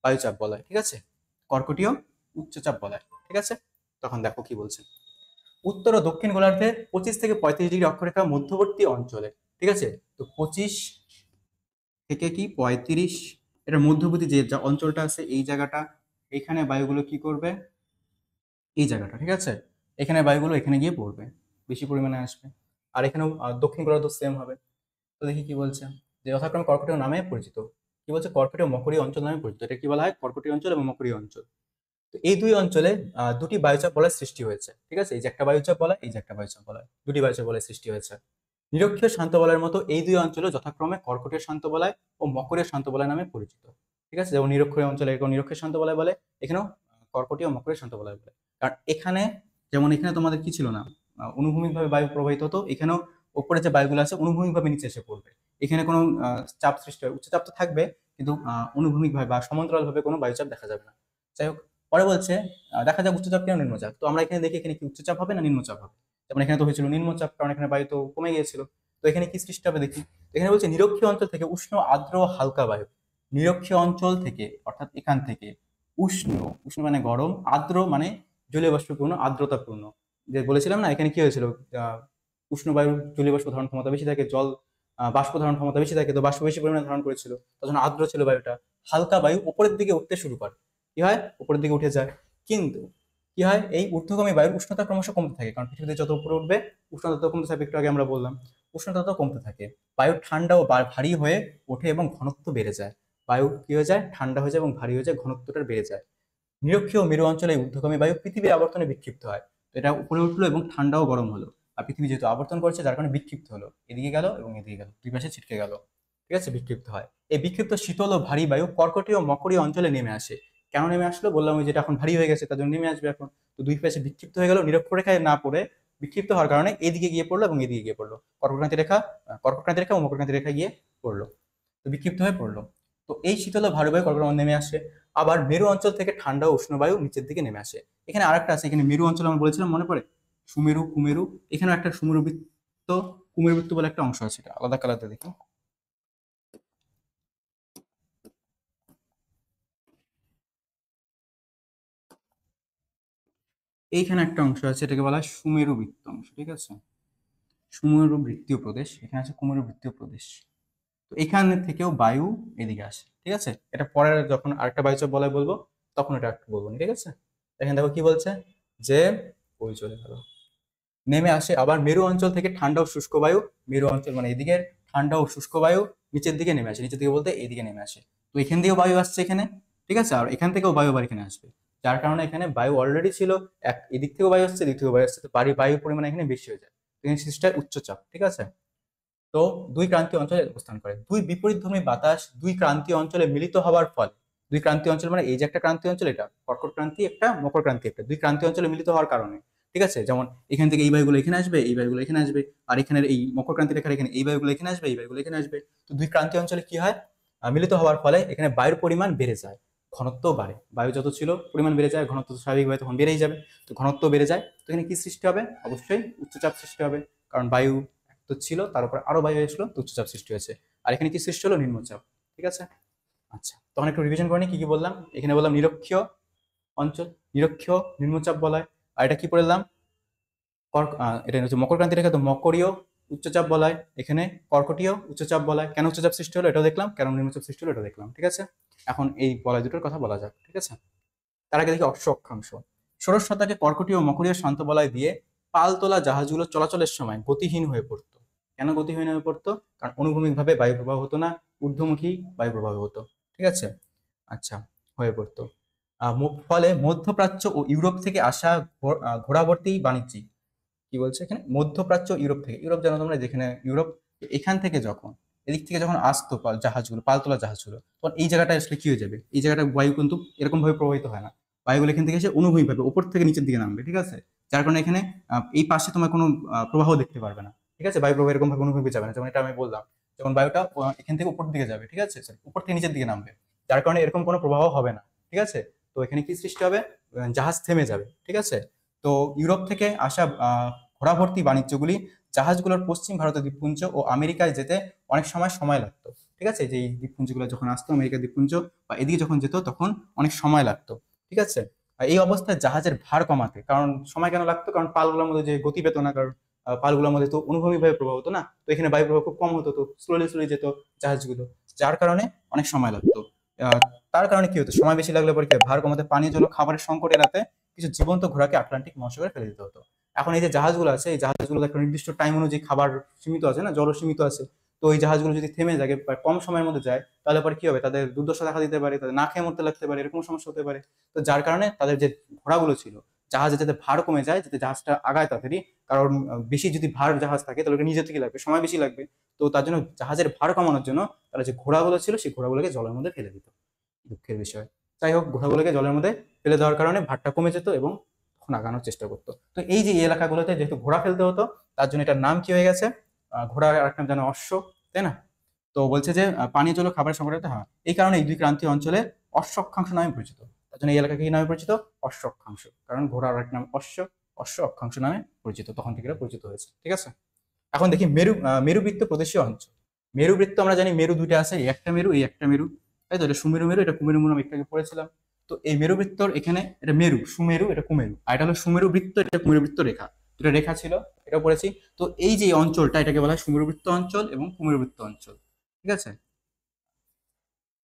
বায়ুচাপ বলয়, ঠিক আছে, কর্কটীয় উচ্চচাপ বলয়, ঠিক আছে। তখন দেখো কি বলছে, উত্তর ও দক্ষিণ গোলার্ধে 25 থেকে 35 ডিগ্রি অক্ষরেখা মধ্যবর্তী অঞ্চলে, ঠিক আছে। তো 25 থেকে 35, এটার মধ্যবর্তী যে অঞ্চলটা আছে, এই জায়গাটা, এখানে বায়ুগুলো কি করবে, এই জায়গাটা, ঠিক আছে, এখানে বায়ুগুলো এখানে গিয়ে পড়বে, বেশি পরিমাণে আসবে। আর এখানেও দক্ষিণ গোলার্ধ সেম হবে। তো দেখি কি বলছে, যে যথাক্রমে কর্কটীয় নামে পরিচিত। কি বলছে, কর্কটীয় মকরীয় অঞ্চল নামে পরিচিত। এটা কি বলা হয়, কর্কটীয় অঞ্চল এবং মকরীয় অঞ্চল। তো এই দুই অঞ্চলে দুটি বায়ুচাপ বলয় সৃষ্টি হয়েছে, ঠিক আছে, এই যে একটা বায়ুচাপ বলয়, এই যে একটা বায়ুচাপ বলয়, দুটি বায়ুচাপ বলয় সৃষ্টি হয়েছে। নিরক্ষীয় শান্ত বলয়ের মতো এই দুই অঞ্চলে যথাক্রমে কর্কটীয় শান্ত বলয় ও মকরীয় শান্ত বলয় নামে পরিচিত, ঠিক আছে। যেমন নিরক্ষীয় অঞ্চলে এরকম নিরক্ষীয় শান্ত বলয় বলে, এখানেও কর্কটীয় ও মকরীয় শান্ত বলয় বলে। কারণ এখানে, যেমন এখানে তোমাদের কি ছিল না, অনুভূমিক ভাবে বায়ু প্রবাহিত হতো, এখানেও উপরে যে বায়ুগুলো আছে অনুভূমিক ভাবে নিচে এসে পড়বে। এখানে কোনো চাপ সৃষ্টি হয়, উচ্চচাপ তো থাকবে কিন্তু অনুভূমিকভাবে বা সমান্তরালভাবে কোনো বায়ুচাপ দেখা যাবে না। যাই হোক, পরে বলছে দেখা যাক উচ্চচাপ কেন নিম্নচাপ। তো আমরা এখানে দেখি এখানে কি উচ্চচাপ হবে না নিম্নচাপ হবে। যেমন এখানে তো হয়েছিল নিম্নচাপ, কারণ এখানে বায়ু তো কমে গিয়েছিল। তো এখানে কি সৃষ্টি হবে দেখি। এখানে বলছে নিরক্ষীয় অঞ্চল থেকে উষ্ণ আর্দ্র হালকা বায়ু। নিরক্ষীয় অঞ্চল থেকে অর্থাৎ এখান থেকে উষ্ণ, উষ্ণ মানে গরম, আর্দ্র মানে জলীয় বাষ্পপূর্ণ, আর্দ্রতাপূর্ণ। যে বলেছিলাম না এখানে কি হয়েছিল, আহ, উষ্ণ বায়ুর জলীয় বাষ্প ধারণ ক্ষমতা বেশি থাকে, জল বাষ্প ধারণ ক্ষমতা বেশি থাকে, তো বাষ্প বেশি পরিমাণে ধারণ করেছিল, তখন আর্দ্র ছিল বায়ুটা। হালকা বায়ু উপরের দিকে উঠতে শুরু করে, কি হয় উপরের দিকে উঠে যায়। কিন্তু কি হয়, এই ঊর্ধ্বগামী বায়ুর উষ্ণতা ক্রমশ কমতে থাকে, কারণ পৃথিবীতে যত উপরে উঠবে উষ্ণতা তত কমতে থাকবে, একটু আগে আমরা বললাম উষ্ণতা তত কমতে থাকে। বায়ু ঠান্ডা ও ভারী হয়ে ওঠে এবং ঘনত্ব বেড়ে যায়। বায়ু কি হয়ে যায়, ঠান্ডা হয়ে যায় এবং ভারী হয়ে যায়, ঘনত্বটা বেড়ে যায়। নিরক্ষীয় মেরু অঞ্চলে ঊর্ধ্বগামী বায়ু পৃথিবীর আবর্তনে বিক্ষিপ্ত হয়। তো এটা উপরে উঠলো এবং ঠান্ডাও গরম হলো, আর পৃথিবী যেহেতু আবর্তন করছে যার কারণে বিক্ষিপ্ত হলো, এদিকে গেল এবং এদিকে গেল, দুই পাশে ছিটকে গেল। ঠিক আছে, বিক্ষিপ্ত হয়। এই বিক্ষিপ্ত শীতল ও ভারী বায়ু কর্কটীয় মকরীয় অঞ্চলে নেমে আসে। কেন নেমে আসলো বললাম, ওই যেটা এখন ভারী হয়ে গেছে তার জন্য নেমে আসবে এখন। তো দুই পাশে বিক্ষিপ্ত হয়ে গেল, নিরক্ষরেখায় না পড়ে বিক্ষিপ্ত হওয়ার কারণে এদিকে গিয়ে পড়লো এবং এদিকে গিয়ে পড়লো, কর্কটক্রান্তি রেখা ও মকরক্রান্তি রেখা গিয়ে পড়লো, তো বিক্ষিপ্ত হয়ে পড়লো। তো এই শীতল ও ভারী বায়ু কর্কট নেমে আসে। আবার মেরু অঞ্চল থেকে ঠান্ডা ও উষ্ণ বায়ু নিচের দিকে নেমে আসে। এখানে আরেকটা আছে, এখানে মেরু অঞ্চল আমরা বলেছিলাম মনে পড়ে, সুমেরু কুমেরু। এখানে একটা সুমেরু বৃত্ত, কুমেরু বৃত্ত বলে একটা অংশ আছে, এটা আলাদা কালারতে দেখি। এইখানে একটা অংশ আছে, এটাকে বলা হয় সুমেরু বৃত্ত অংশ। ঠিক আছে, সুমেরু বৃত্তীয় প্রদেশ, এখানে আছে কুমেরু বৃত্তীয় প্রদেশ। তো এখান থেকেও বায়ু এদিকে আসে। ঠিক আছে, এটা পরে যখন আরেকটা বায়ুচাপ বলায় বলবো তখন এটা একটু বলবো। ঠিক আছে, এখানে দেখো কি বলছে, যে ওই চলে গেল, নেমে আসে আবার মেরু অঞ্চল থেকে ঠান্ডা ও শুষ্ক বায়ু। মেরু অঞ্চল মানে এদিকে ঠান্ডা ও শুষ্ক বায়ু নিচের দিকে নেমে আসে, নিচের দিকে বলতে এইদিকে নেমে আসে। তো এখান দিয়েও বায়ু আসছে এখানে, ঠিক আছে, আর এখান থেকেও বায়ু আবার এখানে আসবে। যার কারণে এখানে বায়ু অলরেডি ছিল, এদিক থেকেও বায়ু আসছে, এদিক থেকেও বায়ু আসছে, তো বায়ুর পরিমাণ এখানে বেশি হয়ে যায়। এখানে সৃষ্টি হয় উচ্চচাপ। ঠিক আছে, তো দুই ক্রান্তীয় অঞ্চলে অবস্থান করে। দুই বিপরীতধর্মী বাতাস দুই ক্রান্তীয় অঞ্চলে মিলিত হওয়ার ফলে, দুই ক্রান্তীয় অঞ্চল মানে এই যে একটা ক্রান্তীয় অঞ্চল, এটা কর্কট ক্রান্তি একটা, মকর ক্রান্তি একটা, দুই ক্রান্তীয় অঞ্চলে মিলিত হওয়ার কারণে, ঠিক আছে, যেমন এখান থেকে এই বায়ুগুলো এখানে আসবে, এই বায়ুগুলো এখানে আসবে, আর এখানের এই মকর ক্রান্তি রেখার এখানে এই বায়ুগুলো এখানে আসবে, এই বায়ুগুলো এখানে আসবে। তো দুই ক্রান্তীয় অঞ্চলে কি হয়, মিলিত হওয়ার ফলে এখানে বায়ুর পরিমাণ বেড়ে যায়, ঘনত্ব বাড়ে। বায়ু যত ছিল পরিমাণ বেড়ে যায়, ঘনত্ব তো স্বাভাবিকভাবে তখন বেড়েই যাবে। তো ঘনত্ব বেড়ে যায়, তো এখানে কি সৃষ্টি হবে, অবশ্যই উচ্চচাপ সৃষ্টি হবে, কারণ বায়ু তো ছিল তার উপর আরো বায়ু এসলো, তো উচ্চচাপ সৃষ্টি হয়েছে। আর এখানে কি সৃষ্টি হলো, নিম্নচাপ। ঠিক আছে, আচ্ছা তখন একটু রিভিশন করে নিই কি কি বললাম। এখানে বললাম নিরক্ষীয় অঞ্চল, নিরক্ষীয় নিম্নচাপ বলা হয়। আর এটা কি বললাম, এটা হচ্ছে মকরক্রান্তি রেখা, তো মকরীয় উচ্চচাপ বলা হয়। এখানে কর্কটীয় উচ্চচাপ বলা হয়। কেন উচ্চচাপ সৃষ্টি হলো এটাও দেখলাম, কেন নিম্নচাপ সৃষ্টি হলো এটা দেখলাম। ঠিক আছে, এখন এই বলয় দুটোর কথা বলা যাক। ঠিক আছে, তার আগে দেখি অশ্ব অক্ষাংশ। ষোড়শ শতকে কর্কটীয় ও মকরীয় শান্ত বলয় দিয়ে পালতোলা জাহাজগুলো চলাচলের সময় গতিহীন হয়ে পড়তো। কেন গতিহীন হয়ে পড়তো, কারণ অনুভূমিকভাবে বায়ু প্রবাহ হতো না, ঊর্ধ্বমুখী বায়ু প্রবাহ হতো। ঠিক আছে, আচ্ছা, হয়ে পড়তো। ফলে মধ্যপ্রাচ্য ও ইউরোপ থেকে আসা ঘোড়াভর্তি বাণিজ্যিক, কি বলছে এখানে, মধ্যপ্রাচ্য ইউরোপ থেকে, ইউরোপ জানো তোমরা যেখানে ইউরোপ, এখান থেকে যখন এদিক থেকে যখন আসতো জাহাজগুলো, পালতোলা জাহাজগুলো, তখন এই জায়গাটা আসলে কি হয়ে যাবে, এই জায়গাটা বায়ু কিন্তু এরকম ভাবে প্রবাহিত হয় না, বায়ুগুলো এখান থেকে এসে অনুভূমিক ভাবে উপর থেকে নিচের দিকে নামবে। ঠিক আছে, যার কারণে এখানে এই পাশে তোমার কোনো প্রবাহ দেখতে পারবে না। ঠিক আছে, বায়ু প্রবাহ এরকম ভাবে অনুভূমিক যাবে না, যেমন এটা আমি বললাম, যখন বায়ুটা এখান থেকে উপর দিকে যাবে, ঠিক আছে, sorry, উপর থেকে নিচের দিকে নামবে, যার কারণে এরকম কোনো প্রবাহ হবে না। ঠিক আছে, তো এখানে কি সৃষ্টি হবে, জাহাজ থেমে যাবে। ঠিক আছে, তো ইউরোপ থেকে আসা ঘোড়াভর্তি বাণিজ্যগুলি জাহাজগুলোর পশ্চিম ভারতের দ্বীপপুঞ্জ ও আমেরিকায় যেতে অনেক সময় সময় লাগতো। ঠিক আছে, যে এই দ্বীপপুঞ্জগুলো যখন আসতো, আমেরিকার দ্বীপপুঞ্জ বা এদিকে যখন যেত তখন অনেক সময় লাগতো। ঠিক আছে, আর এই অবস্থায় জাহাজের ভার কমাতে, কারণ সময় কেন লাগতো, কারণ পালগুলোর মধ্যে যে গতি পেত না, কারণ পালগুলোর মধ্যে তো অনুভূমিকভাবে প্রবাহ হতো না, তো এখানে বায়ু প্রবাহ খুব কম হতো, তো স্লোলি স্লোলি যেত জাহাজগুলো, যার কারণে অনেক সময় লাগতো। আহ, তার কারণে কি হতো, সময় বেশি লাগলে পরে কি হয়, ভার কমাতে পানীয় জল ও খাবারের সংকট এড়াতে কিছু জীবন্ত ঘোড়াকে আটলান্টিক মহাসাগরে ফেলে দিতে হতো। এখন এই যে জাহাজগুলো আছে, এই জাহাজগুলো একটা নির্দিষ্ট টাইম অনুযায়ী খাবার সীমিত আছে না, জল সীমিত আছে, তো এই জাহাজগুলো যদি থেমে যায় বা কম সময়ের মধ্যে যায়, তাহলে পরে কি হবে, তাদের দুর্দশা দেখা দিতে পারে, তাদের না খেয়ে মরতে লাগতে পারে, এরকম সমস্যা হতে পারে। তো যার কারণে তাদের যে ঘোড়াগুলো ছিল, জাহাজে যাতে ভার কমে যায়, যাতে জাহাজটা আগায় তাড়াতাড়ি, কারণ বেশি যদি ভার জাহাজ থাকে তাহলে ওটা নিজে থেকে লাগবে, সময় বেশি লাগবে। তো তার জন্য জাহাজের ভার কমানোর জন্য তারা যে ঘোড়াগুলো ছিল সেই ঘোড়াগুলোকে জলের মধ্যে ফেলে দিত। দুঃখের বিষয়। যাই হোক, ঘোড়াগুলোকে জলের মধ্যে ফেলে দেওয়ার কারণে ভারটা কমে যেত এবং তখন আগানোর চেষ্টা করতো। তো এই যে এই এলাকাগুলোতে যেহেতু ঘোড়া ফেলতে হতো, তার জন্য এটার নাম কি হয়ে গেছে, ঘোড়ার আরেক নাম জানো অশ্ব, তাই না? তো বলছে যে পানীয় জল ও খাবারের সংকট হয়, এই কারণে এই দুই ক্রান্তীয় অঞ্চলে অশ্ব অক্ষাংশ নামে পরিচিত। তার জন্য এই এলাকাকে কি নামে পরিচিত? অশ্ব অক্ষাংশ, কারণ ঘোড়ার এক নাম অশ্ব অক্ষাংশ নামে পরিচিত, তখন থেকে এরা পরিচিত হয়েছে। ঠিক আছে, এখন দেখি মেরুবৃত্ত প্রদেশীয় অঞ্চল। মেরুবৃত্ত আমরা জানি মেরু দুইটা আছে, এই একটা মেরু, এই একটা মেরু, তাই তো? এটা সুমেরু মেরু, এটা কুমেরু মেরু, আমি একটু আগে পড়েছিলাম। তো এই মেরুবৃত্তর এখানে এটা মেরু, সুমেরু, এটা কুমেরু, আর এটা হলো সুমেরু বৃত্ত, এটা কুমেরু বৃত্ত রেখা, দুটো রেখা ছিল, এটা পড়েছি। তো এই যে অঞ্চলটা, এটাকে বলা হয় সুমেরু বৃত্ত অঞ্চল এবং কুমেরু বৃত্ত অঞ্চল। ঠিক আছে,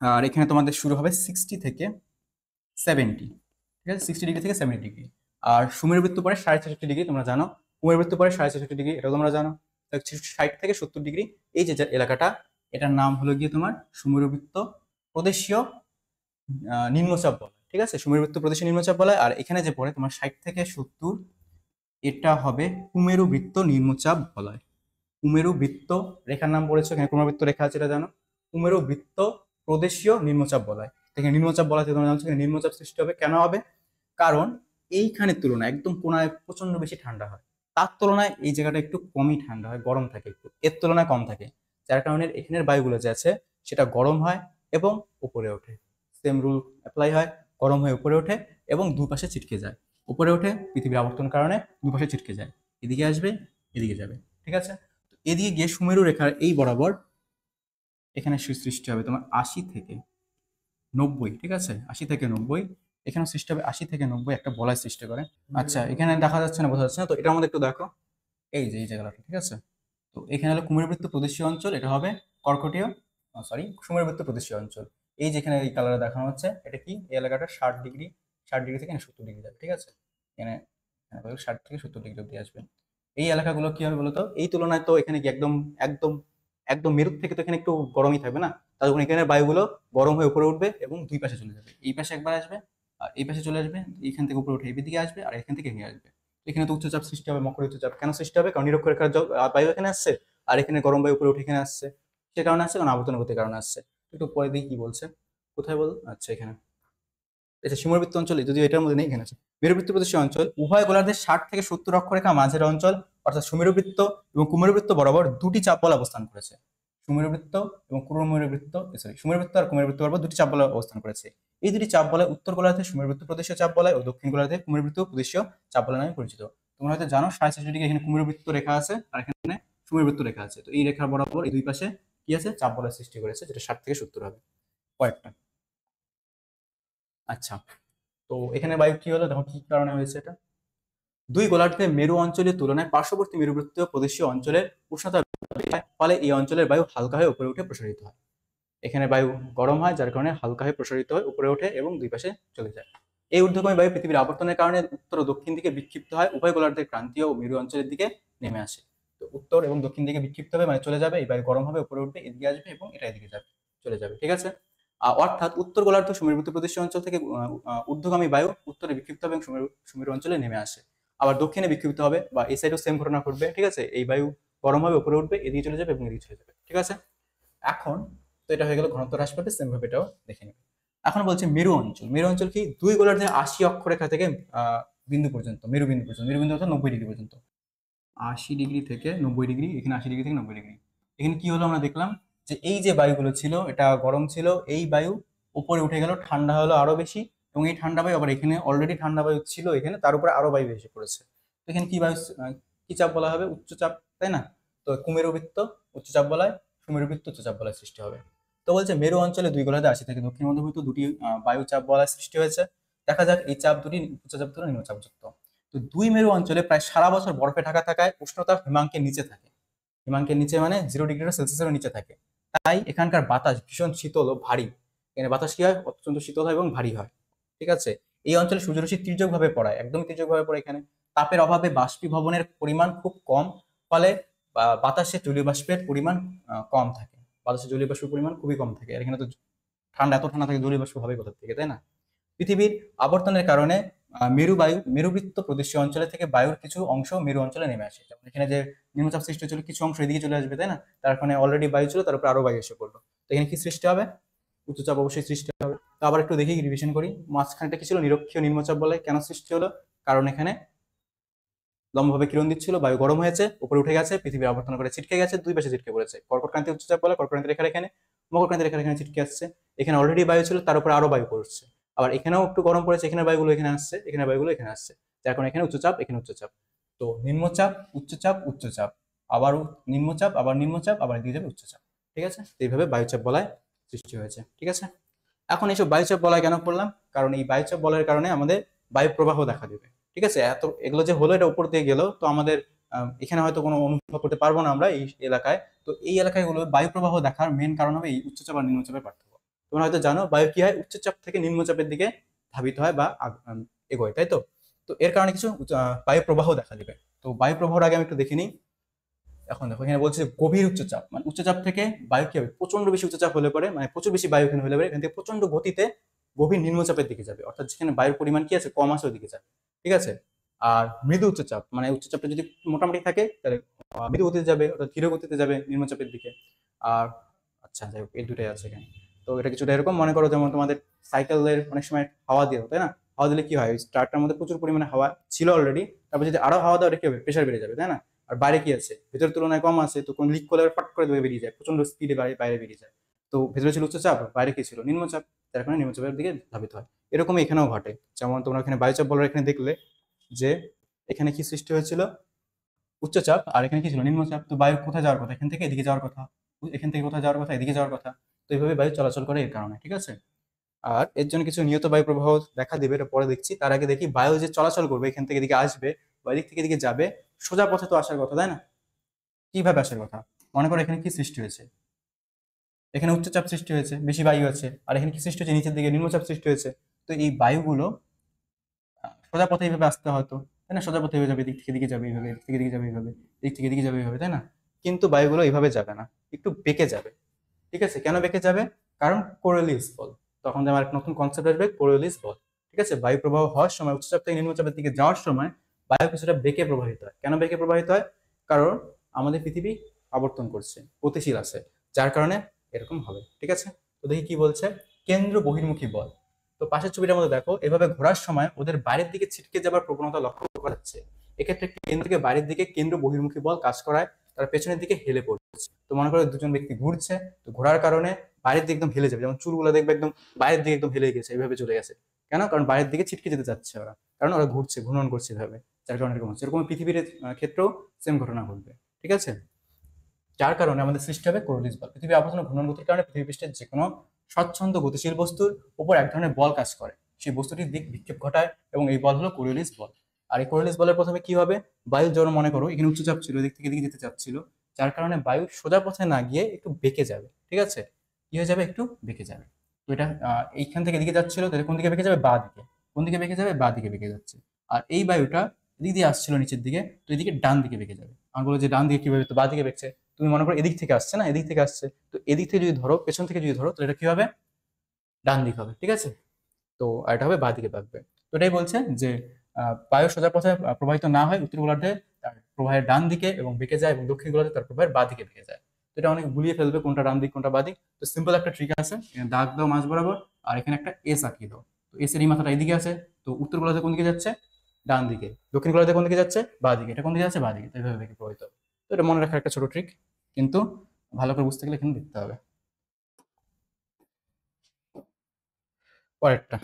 আর এখানে তোমাদের শুরু হবে 60 থেকে 70, ঠিক আছে, 60 ডিগ্রি থেকে 70 ডিগ্রি। আর সুমেরু বৃত্ত পরে 66.5 ডিগ্রি, তোমরা জানো। কুমেরু বৃত্ত পরে 66.5 ডিগ্রি, এটাও তোমরা জানো। 60 থেকে 70 ডিগ্রি এই যে এলাকাটা, এটার নাম হলো গিয়ে তোমার সুমেরু বৃত্ত প্রদেশীয় নিম্নচাপ বলয়। ঠিক আছে, সুমেরু বৃত্ত প্রদেশীয় নিম্নচাপ বলয়। আর এখানে যে পড়ে তোমার 60 থেকে 70, এটা হবে কুমেরু বৃত্ত নিম্নচাপ বলয়। কুমেরু বৃত্ত রেখার নাম পড়েছে, এখানে কুমেরু বৃত্ত রেখা আছে, এটা জানো। কুমেরু বৃত্ত প্রদেশীয় নিম্নচাপ বলয়। এখানে নিম্নচাপ বলয় তোমরা জানছো, এখানে নিম্নচাপ সৃষ্টি হবে। কেন হবে? কারণ এইখানের তুলনায় একদম কোনায় প্রচন্ড বেশি ঠান্ডা হয়, তার তুলনায় এই জায়গাটা একটু কমই ঠান্ডা হয়, গরম থাকে একটু, এর তুলনায় কম থাকে, যার কারণে এখানের বায়ুগুলো যে আছে সেটা গরম হয় এবং উপরে ওঠে। সেম রুল অ্যাপ্লাই হয়, গরম হয়ে উপরে ওঠে এবং দুপাশে ছিটকে যায়। উপরে ওঠে পৃথিবীর আবর্তন কারণে, দুপাশে ছিটকে যায়, এদিকে আসবে, এদিকে যাবে। ঠিক আছে, তো এদিকে গিয়ে সুমেরু রেখার এই বরাবর এখানে সৃষ্টি হবে তোমার 80 থেকে 90। ঠিক আছে, 80 থেকে 90 এখানে সৃষ্টি হবে, 80 থেকে 90 একটা বলয় সৃষ্টি করে। আচ্ছা, এখানে দেখা যাচ্ছে না, বোঝা যাচ্ছে না, তো এটার মধ্যে একটু দেখো, এই যে এই জায়গাটা। ঠিক আছে, তো এখানে হলো কুমেরুবৃত্ত প্রদেশীয় অঞ্চল, এটা হবে কর্কটীয়, সুমেরুবৃত্ত প্রদেশীয় অঞ্চল। এই যেখানে এই কালারে দেখানো হচ্ছে, এটা কি? এই এলাকাটা 60 ডিগ্রি, 60 ডিগ্রি থেকে 70 ডিগ্রি যাবে। ঠিক আছে, এখানে 60 থেকে 70 ডিগ্রি অব্দি আসবে। এই এলাকাগুলো কি হবে বলতো? এই তুলনায় তো এখানে কি একদম একদম একদম মেরুর থেকে তো এখানে একটু গরমই থাকবে না, তার জন্য এখানে বায়ুগুলো গরম হয়ে উপরে উঠবে এবং দুই পাশে চলে যাবে। এই পাশে একবার আসবে আর এই পাশে চলে আসবে, এখান থেকে উপরে উঠে এই দিকে আসবে আর এখান থেকে এগিয়ে আসবে। এখানে তো উচ্চচাপ সৃষ্টি হবে, মকর উচ্চচাপ। কেন সৃষ্টি হবে? কারণ নিরক্ষরেখার বায়ু এখানে আসছে আর এখানে গরম বায়ু উপরে উঠে এখানে আসছে, সে কারণে আসছে, কারণ আবর্তন গতির কারণে আসছে। একটু পরে দেখি কি বলছে, কোথায় বল, আচ্ছা এখানে। আচ্ছা, সীমাবৃত্ত অঞ্চল যদিও এটার মধ্যে নেই, এখানে আছে। মেরুবৃত্ত প্রদেশীয় অঞ্চল উভয় গোলার্ধের 60 থেকে 70 অক্ষরেখা মাঝের অঞ্চল, অর্থাৎ সুমেরুবৃত্ত এবং কুমেরুবৃত্ত বরাবর দুটি চাপবল অবস্থান করেছে। সুমেরুবৃত্ত এবং কুমেরুবৃত্ত, সুমেরুবৃত্ত আর কুমেরুবৃত্ত বরাবর দুটি চাপবল অবস্থান করেছে। এই দুটি চাপ বলয় উত্তর গোলার্ধে সুমেরুবৃত্ত প্রদেশীয় চাপ বলয় ও দক্ষিণ গোলার্ধে কুমেরুবৃত্ত প্রদেশীয় চাপ বলয় নামে পরিচিত। তোমরা হয়তো জানো 66 ডিগ্রি এখানে কুমেরুবৃত্ত রেখা আছে আর এখানে সুমেরুবৃত্ত রেখা আছে, তো এই রেখার বরাবর এই দুই পাশে কি আছে? চাপ বলয় সৃষ্টি করেছে, যেটা 60 থেকে 70 হবে কয়েকটা। আচ্ছা, তো এখানে বায়ু কি হলো দেখো, কি কারণে হয়েছে এটা? দুই গোলার্ধে মেরু অঞ্চলের তুলনায় পার্শ্ববর্তী মেরুবৃত্তীয় প্রদেশীয় অঞ্চলের উষ্ণতা বেশি হয়, ফলে এই অঞ্চলের বায়ু হালকা হয়ে উপরে উঠে প্রসারিত হয়। এখানে বায়ু গরম হয়, যার কারণে হালকা হয়ে প্রসারিত হয়, উপরে ওঠে এবং দুই পাশে চলে যায়। এই ঊর্ধ্বগামী বায়ু পৃথিবীর আবর্তনের কারণে উত্তর ও দক্ষিণ দিকে বিক্ষিপ্ত হয়, উভয় গোলার্ধের ক্রান্তীয় ও মেরু অঞ্চলের দিকে নেমে আসে। তো উত্তর এবং দক্ষিণ দিকে বিক্ষিপ্ত হবে মানে চলে যাবে, এই বায়ু গরম হবে, উপরে উঠবে, এদিকে আসবে এবং এটা এদিকে যাবে, চলে যাবে। ঠিক আছে, অর্থাৎ উত্তর গোলার্ধ সমীরবৃত্ত প্রদেশীয় অঞ্চল থেকে ঊর্ধ্বগামী বায়ু উত্তরে বিক্ষিপ্ত হবে এবং সমীর অঞ্চলে নেমে আসে। আবার দক্ষিণে বিক্ষিপ্ত হবে বা এই সাইডেও সেম ঘটনা ঘটবে। ঠিক আছে, এই বায়ু গরম হবে, উপরে উঠবে, এদিকে চলে যাবে এবং এদিকে চলে যাবে। ঠিক আছে, এখন তো এটা হয়ে গেল ঘনত্ব হ্রাস পাবে, সেম ভাবে এটাও দেখে নেবে। এখন বলছে মেরু অঞ্চল। মেরু অঞ্চল কি? দুই গোলার্ধের 80 অক্ষরেখা থেকে বিন্দু পর্যন্ত, মেরু বিন্দু পর্যন্ত, মেরু বিন্দু অর্থাৎ 90 ডিগ্রি পর্যন্ত, 80 ডিগ্রি থেকে 90 ডিগ্রি, এখানে 80 ডিগ্রি থেকে 90 ডিগ্রি। এখানে কি হলো আমরা দেখলাম যে এই যে বায়ুগুলো ছিল এটা গরম ছিল, এই বায়ু উপরে উঠে গেল, ঠান্ডা হলো আরো বেশি, এবং এই ঠান্ডা বায়ু আবার এখানে অলরেডি ঠান্ডা বায়ু ছিল এখানে, তার উপরে আরো বায়ু এসে পড়েছে। তো এখানে কি বায়ু, কি চাপ বলা হবে? উচ্চচাপ, তাই না? তো কুমেরুবৃত্ত উচ্চচাপ বলয়, সুমেরুবৃত্ত উচ্চচাপ বলয় সৃষ্টি হবে। তো বলছে মেরু অঞ্চলে দুই গোলার্ধে 80 থেকে দক্ষিণ মধ্যবর্তী দুটি বায়ু চাপ বলয় সৃষ্টি হয়েছে। দেখা যাক এই চাপ দুটি উচ্চচাপ দুটো নিম্নচাপযুক্ত। তো দুই মেরু অঞ্চলে প্রায় সারা বছর বরফে ঢাকা থাকায় উষ্ণতা হিমাঙ্কের নিচে থাকে। হিমাঙ্কের নিচে মানে 0 ডিগ্রি সেলসিয়াসের নিচে থাকে, তাই এখানকার বাতাস ভীষণ শীতল ও ভারী। এখানে বাতাস কি হয়? অত্যন্ত শীতল হয় এবং ভারী হয়। ঠিক আছে, এই অঞ্চলে সূর্যরশ্মি তীর্যকভাবে পড়ায়, একদম তীর্যকভাবে পড়ে। এখানে তাপের অভাবে বাষ্পীভবনের পরিমাণ খুব কম, ফলে বাতাসে জলীয় বাষ্পের পরিমাণ কম থাকে। বাতাসে জলীয় বাষ্পের পরিমাণ খুবই কম থাকে, আর এখানে তো ঠান্ডা, এত ঠান্ডা থাকে, জলীয় বাষ্প হবে কোথা থেকে, তাই না? পৃথিবীর আবর্তনের কারণে মেরুবৃত্ত প্রদেশীয় অঞ্চলে থেকে বায়ুর কিছু অংশ মেরু অঞ্চলে নেমে আসে। যেমন এখানে যে নিম্নচাপ সৃষ্টি হচ্ছিল, কিছু অংশ এদিকে চলে আসবে, তাই না? তার কারণে অলরেডি বায়ু ছিল, তার উপর আরো বায়ু এসে পড়লো। তো এখানে কি সৃষ্টি হবে? উচ্চচাপ অবশ্যই সৃষ্টি হবে। তো আবার একটু দেখি, রিভিশন করি। মাঝখানটা কি ছিল? নিরক্ষীয় নিম্নচাপ বলে। কেন সৃষ্টি হলো? কারণ এখানে লম্বভাবে কিরণ দিচ্ছিল, বায়ু গরম হয়েছে, উপরে উঠে গেছে, পৃথিবীর আবর্তন করে ছিটকে গেছে, দুই পাশে ছিটকে পড়েছে। কর্কটক্রান্তি উচ্চচাপ বলে, কর্কটক্রান্তি রেখার এখানে, মকরক্রান্তি রেখার এখানে ছিটকে আসছে। এখানে অলরেডি বায়ু ছিল, তার উপরে আরো বায়ু পড়ছে। আবার এখানেও একটু গরম পড়েছে, এখানে বায়ুগুলো এখানে আসছে, এখানে বায়ুগুলো এখানে আসছে, যার কারণে এখানে উচ্চচাপ, এখানে উচ্চচাপ। তো নিম্নচাপ, উচ্চচাপ, উচ্চচাপ, আবার নিম্নচাপ, আবার নিম্নচাপ, আবার এদিকে যাবে উচ্চচাপ। ঠিক আছে, এইভাবে বায়ুচাপ বলয় সৃষ্টি হয়েছে। ঠিক আছে, এখন এইসব বায়ুচাপ বলয় কেন পড়লাম? কারণ এই বায়ুচাপ বলয়ের কারণে আমাদের বায়ু প্রবাহ দেখা দেবে। ঠিক আছে, এত এগুলো যে হলো, এটা উপর দিয়ে গেল, তো আমাদের এখানে হয়তো কোনো অনুভব করতে পারবো না আমরা এই এলাকায়। তো এই এলাকায় গুলো বায়ু প্রবাহ দেখার মেন কারণ হবে এই উচ্চচাপ আর নিম্নচাপের পার্থক্য। তোমরা হয়তো জানো বায়ু কি হয়, উচ্চচাপ থেকে নিম্নচাপের দিকে ধাবিত হয় বা এগোয়, তাই তো? তো এর কারণে কিছু বায়ু প্রবাহ দেখা দিবে। তো বায়ু প্রবাহের আগে আমি একটু দেখে নিই। এখন দেখো এখানে বলছে গভীর উচ্চচাপ, মানে উচ্চচাপ থেকে বায়ু কি হবে, প্রচন্ড বেশি উচ্চচাপ হলে পরে, মানে প্রচুর বেশি বায়ু এখানে হলে পরে এখান থেকে প্রচন্ড গতিতে গভীর নিম্নচাপের দিকে যাবে, অর্থাৎ যেখানে বায়ুর পরিমাণ কি আছে, কম আছে, ওইদিকে যাবে। ঠিক আছে, আর মৃদু উচ্চচাপ, মানে উচ্চচাপটা যদি মোটামুটি থাকে তাহলে মৃদু গতিতে যাবে, অর্থাৎ ধীর গতিতে যাবে নিম্নচাপের দিকে। আর আচ্ছা যাই হোক, এই দুটাই আছে এখানে। তো এটা কিছুটা এরকম মনে করো, যেমন তোমাদের সাইকেলের অনেক সময় হাওয়া দিয়ে, তাই না? হাওয়া দিলে কি হয়, ওই স্টার্টটার মধ্যে প্রচুর পরিমাণে হাওয়া ছিল অলরেডি, তারপর যদি আরো হাওয়া দেওয়া, এটা কি হবে, প্রেশার বেড়ে যাবে, তাই না? আর বাইরে কি আছে, ভেতরের তুলনায় কম আছে, তো কোন লিক করলে ফট করে বেরিয়ে যায়, প্রচন্ড স্পিডে বাইরে বেরিয়ে যায়। তো ভেতরে ছিল উচ্চচাপ, বাইরে কি ছিল, নিম্নচাপ, যার কারণে নিম্নচাপের দিকে ধাবিত হয়। এরকমই এখানেও ঘটে। যেমন তোমরা এখানে বায়ুচাপ বলার এখানে দেখলে যে এখানে কি সৃষ্টি হয়েছিল, উচ্চচাপ, আর এখানে কি ছিল, নিম্নচাপ। তো বায়ু কোথায় যাওয়ার কথা, এখান থেকে এদিকে যাওয়ার কথা, এখান থেকে কোথায় যাওয়ার কথা, এদিকে যাওয়ার কথা। তো এইভাবে বায়ু চলাচল করে এর কারণে। ঠিক আছে, আর এর জন্য কিছু নিয়ত বায়ু প্রবাহ দেখা দিবে, এটা পরে দেখছি। তার আগে দেখি বায়ু যে চলাচল করবে, এখান থেকে এদিকে আসবে বা এদিক থেকে এদিকে যাবে, সোজা পথে তো আসার কথা, তাই না? কিভাবে আসার কথা? মনে করো এখানে কি সৃষ্টি হয়েছে, এখানে উচ্চচাপ সৃষ্টি হয়েছে, বেশি বায়ু আছে, আর এখানে কি সৃষ্টি হয়েছে, নিচের দিকে নিম্নচাপ সৃষ্টি হয়েছে। তো এই বায়ুগুলো সোজা পথে এইভাবে আসতে হয়তো, তাই না? সোজা পথে হয়ে যাবে, এদিক থেকে দিকে যাবে এইভাবে, এদিক থেকে দিকে যাবে এইভাবে, এদিক থেকে দিকে যাবে এইভাবে, তাই না? কিন্তু বায়ুগুলো এইভাবে যাবে না, একটু বেঁকে যাবে। ঠিক আছে, কেন বেঁকে যাবে? কারণ কোরিওলিস বল। তখন যে আমার একটা নতুন কনসেপ্ট আসবে, কোরিওলিস বল। ঠিক আছে, বায়ু প্রবাহ হওয়ার সময়, উচ্চচাপ থেকে নিম্নচাপের দিকে যাওয়ার সময় বায়ু কিছুটা বেঁকে প্রবাহিত হয়। কেন বেঁকে প্রবাহিত হয়? কারণ আমাদের পৃথিবী আবর্তন করছে, গতিশীল আছে, যার কারণে এরকম হবে। ঠিক আছে, তো দেখি কি বলছে, কেন্দ্র বহির্মুখী বল। তো পাশের ছবিটার মধ্যে দেখো, এভাবে ঘোরার সময় ওদের বাইরের দিকে ছিটকে যাবার প্রবণতা লক্ষ্য করা যাচ্ছে। এক্ষেত্রে কেন্দ্র থেকে বাইরের দিকে কেন্দ্র বহির্মুখী বল কাজ করায়, তারা পেছনের দিকে হেলে পড়ছে। তো মনে করো দুজন ব্যক্তি ঘুরছে, তো ঘোরার কারণে বাইরের দিকে একদম হেলে যাবে, যেমন চুলগুলো দেখবে একদম বাইরের দিকে একদম হেলে গেছে, এইভাবে চলে গেছে। কেন? কারণ বাইরের দিকে ছিটকে যেতে চাচ্ছে ওরা, কারণ ওরা ঘুরছে, ঘূর্ণন করছে এভাবে, যার কারণে এরকম হচ্ছে। এরকম পৃথিবীর ক্ষেত্রেও সেম ঘটনা ঘটবে। ঠিক আছে, যার কারণে আমাদের সৃষ্টি হবে কোরিওলিস বল। পৃথিবী আবর্তন ও ঘূর্ণন গতির কারণে পৃথিবী পৃষ্ঠের যে কোনো স্বচ্ছন্দ গতিশীল বস্তুর উপর এক ধরনের বল কাজ করে, সেই বস্তুটির দিক বিক্ষেপ ঘটায়, এবং এই বল হলো কোরিওলিস বল। আর এই কোরিওলিস বলের প্রথমে কি হবে, বায়ু যেমন মনে করো এখানে উচ্চচাপ ছিল, এদিক থেকে এদিকে যেতে চাচ্ছিল, যার কারণে বায়ু সোজা পথে না গিয়ে একটু বেঁকে যাবে। ঠিক আছে, কি হয়ে যাবে, একটু বেঁকে যাবে। তো এটা এইখান থেকে এদিকে যাচ্ছিল, তাহলে কোন দিকে বেঁকে যাবে, বা দিকে। কোন দিকে বেঁকে যাবে, বা দিকে বেঁকে যাচ্ছে। আর এই বায়ুটা এদিক দিয়ে আসছিল নিচের দিকে, তো এদিকে ডান দিকে বেঁকে যাবে। আমি বলবো যে ডান দিকে কিভাবে, তো বা দিকে বেঁকছে। তুমি মনে করো এদিক থেকে আসছে না, এদিক থেকে আসছে, তো এদিক থেকে যদি ধরো, পেছন থেকে যদি ধরো, তো এটা কি হবে, ডান দিক হবে। ঠিক আছে, তো আর এটা হবে বাঁ দিকে থাকবে। তো এটাই বলছে যে বায়ু সোজা পথে প্রবাহিত না হয় উত্তর গোলার্ধে, তার প্রবাহের ডান দিকে এবং বেঁকে যায়, এবং দক্ষিণ গোলার্ধে তার প্রবাহের বাঁ দিকে বেঁকে যায়। তো এটা অনেক গুলিয়ে ফেলবে কোনটা ডান দিক কোনটা বাঁ দিক। তো সিম্পল একটা ট্রিক আছে, এখানে দাগ দাও মাঝ বরাবর, আর এখানে একটা এস আঁকিয়ে দাও। তো এস এর এই মাথাটা এদিকে আছে, তো উত্তর গোলার্ধে কোন দিকে যাচ্ছে, ডান দিকে। দক্ষিণ গোলার্ধে কোন দিকে যাচ্ছে, বাঁ দিকে। এটা কোন দিকে যাচ্ছে, বাঁ দিকে। তো এইভাবে বেঁকে প্রবাহিত হবে। তো এটা মনে রাখার একটা ছোট ট্রিক, কিন্তু ভালো করে বুঝতে গেলে এখানে দেখতে হবে। পরেরটা,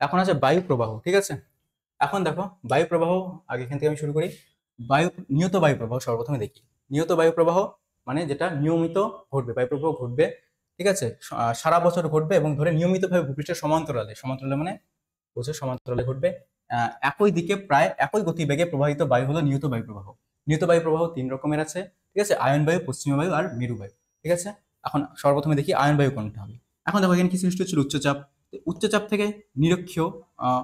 এখন আছে বায়ু প্রবাহ। ঠিক আছে, এখন দেখো বায়ু প্রবাহ, আগে এখান থেকে আমি শুরু করি। বায়ু নিয়ত বায়ু প্রবাহ সর্বপ্রথমে দেখি। নিয়ত বায়ু প্রবাহ মানে যেটা নিয়মিত ঘটবে, বায়ু প্রবাহ ঘটবে। ঠিক আছে, সারা বছর ঘটবে, এবং ধরে নিয়মিতভাবে ভূপৃষ্ঠের সমান্তরালে, সমান্তরালে মানে বছর সমান্তরালে ঘটবে। একই দিকে প্রায় একই গতিবেগে প্রবাহিত বায়ু হলো নিয়ত বায়ু প্রবাহ। নিয়ত বায়ু প্রবাহ তিন রকমের আছে। ঠিক আছে, আয়ন বায়ু, পশ্চিমা বায়ু, আর মেরু বায়ু। ঠিক আছে, এখন সর্বপ্রথমে দেখি আয়ন বায়ু কোনটা হবে। এখন দেখো এখানে কি সৃষ্টি হচ্ছিল, উচ্চচাপ। তো উচ্চচাপ থেকে নিরক্ষীয়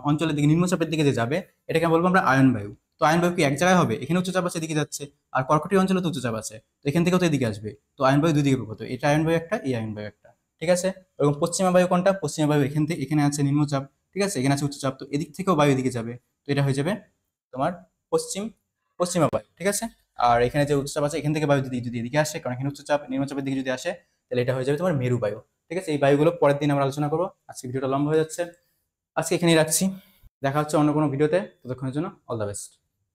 অঞ্চলের দিকে, নিম্নচাপের দিকে যে যাবে, এটাকে বলবো আমরা আয়ন বায়ু। তো আয়ন বায়ু কি এক জায়গায় হবে, এখানে উচ্চচাপ আছে এদিকে যাচ্ছে, আর কর্কটীয় অঞ্চলে তো উচ্চচাপ আছে, তো এখান থেকেও তো এদিকে আসবে। তো আয়ন বায়ু দুই দিকে প্রবাহিত, এটা আয়ন বায়ু একটা, এই আয়ন বায়ু একটা। ঠিক আছে, এবং পশ্চিমা বায়ু কোনটা, পশ্চিমা বায়ু এখান থেকে, এখানে আছে নিম্নচাপ, ঠিক আছে, এখানে আছে উচ্চচাপ, তো এদিক থেকেও বায়ু এদিকে যাবে। তো এটা হয়ে যাবে তোমার পশ্চিম, পশ্চিমা বায়ু। ঠিক আছে, আর এখানে যে উচ্চচাপ আছে, এখান থেকে বায়ু যদি যদি এদিকে আসে, কারণ এখানে উচ্চচাপ, নিম্নচাপের দিকে যদি আসে, তাহলে এটা হয়ে যাবে তোমার মেরু বায়ু। ঠিক আছে, এই বায়ুগুলো পরের দিন আমরা আলোচনা করবো, আজকে ভিডিওটা লম্বা হয়ে যাচ্ছে, আজকে এখানেই রাখছি। দেখা হচ্ছে অন্য কোনো ভিডিওতে, ততক্ষণের জন্য অল দ্য বেস্ট।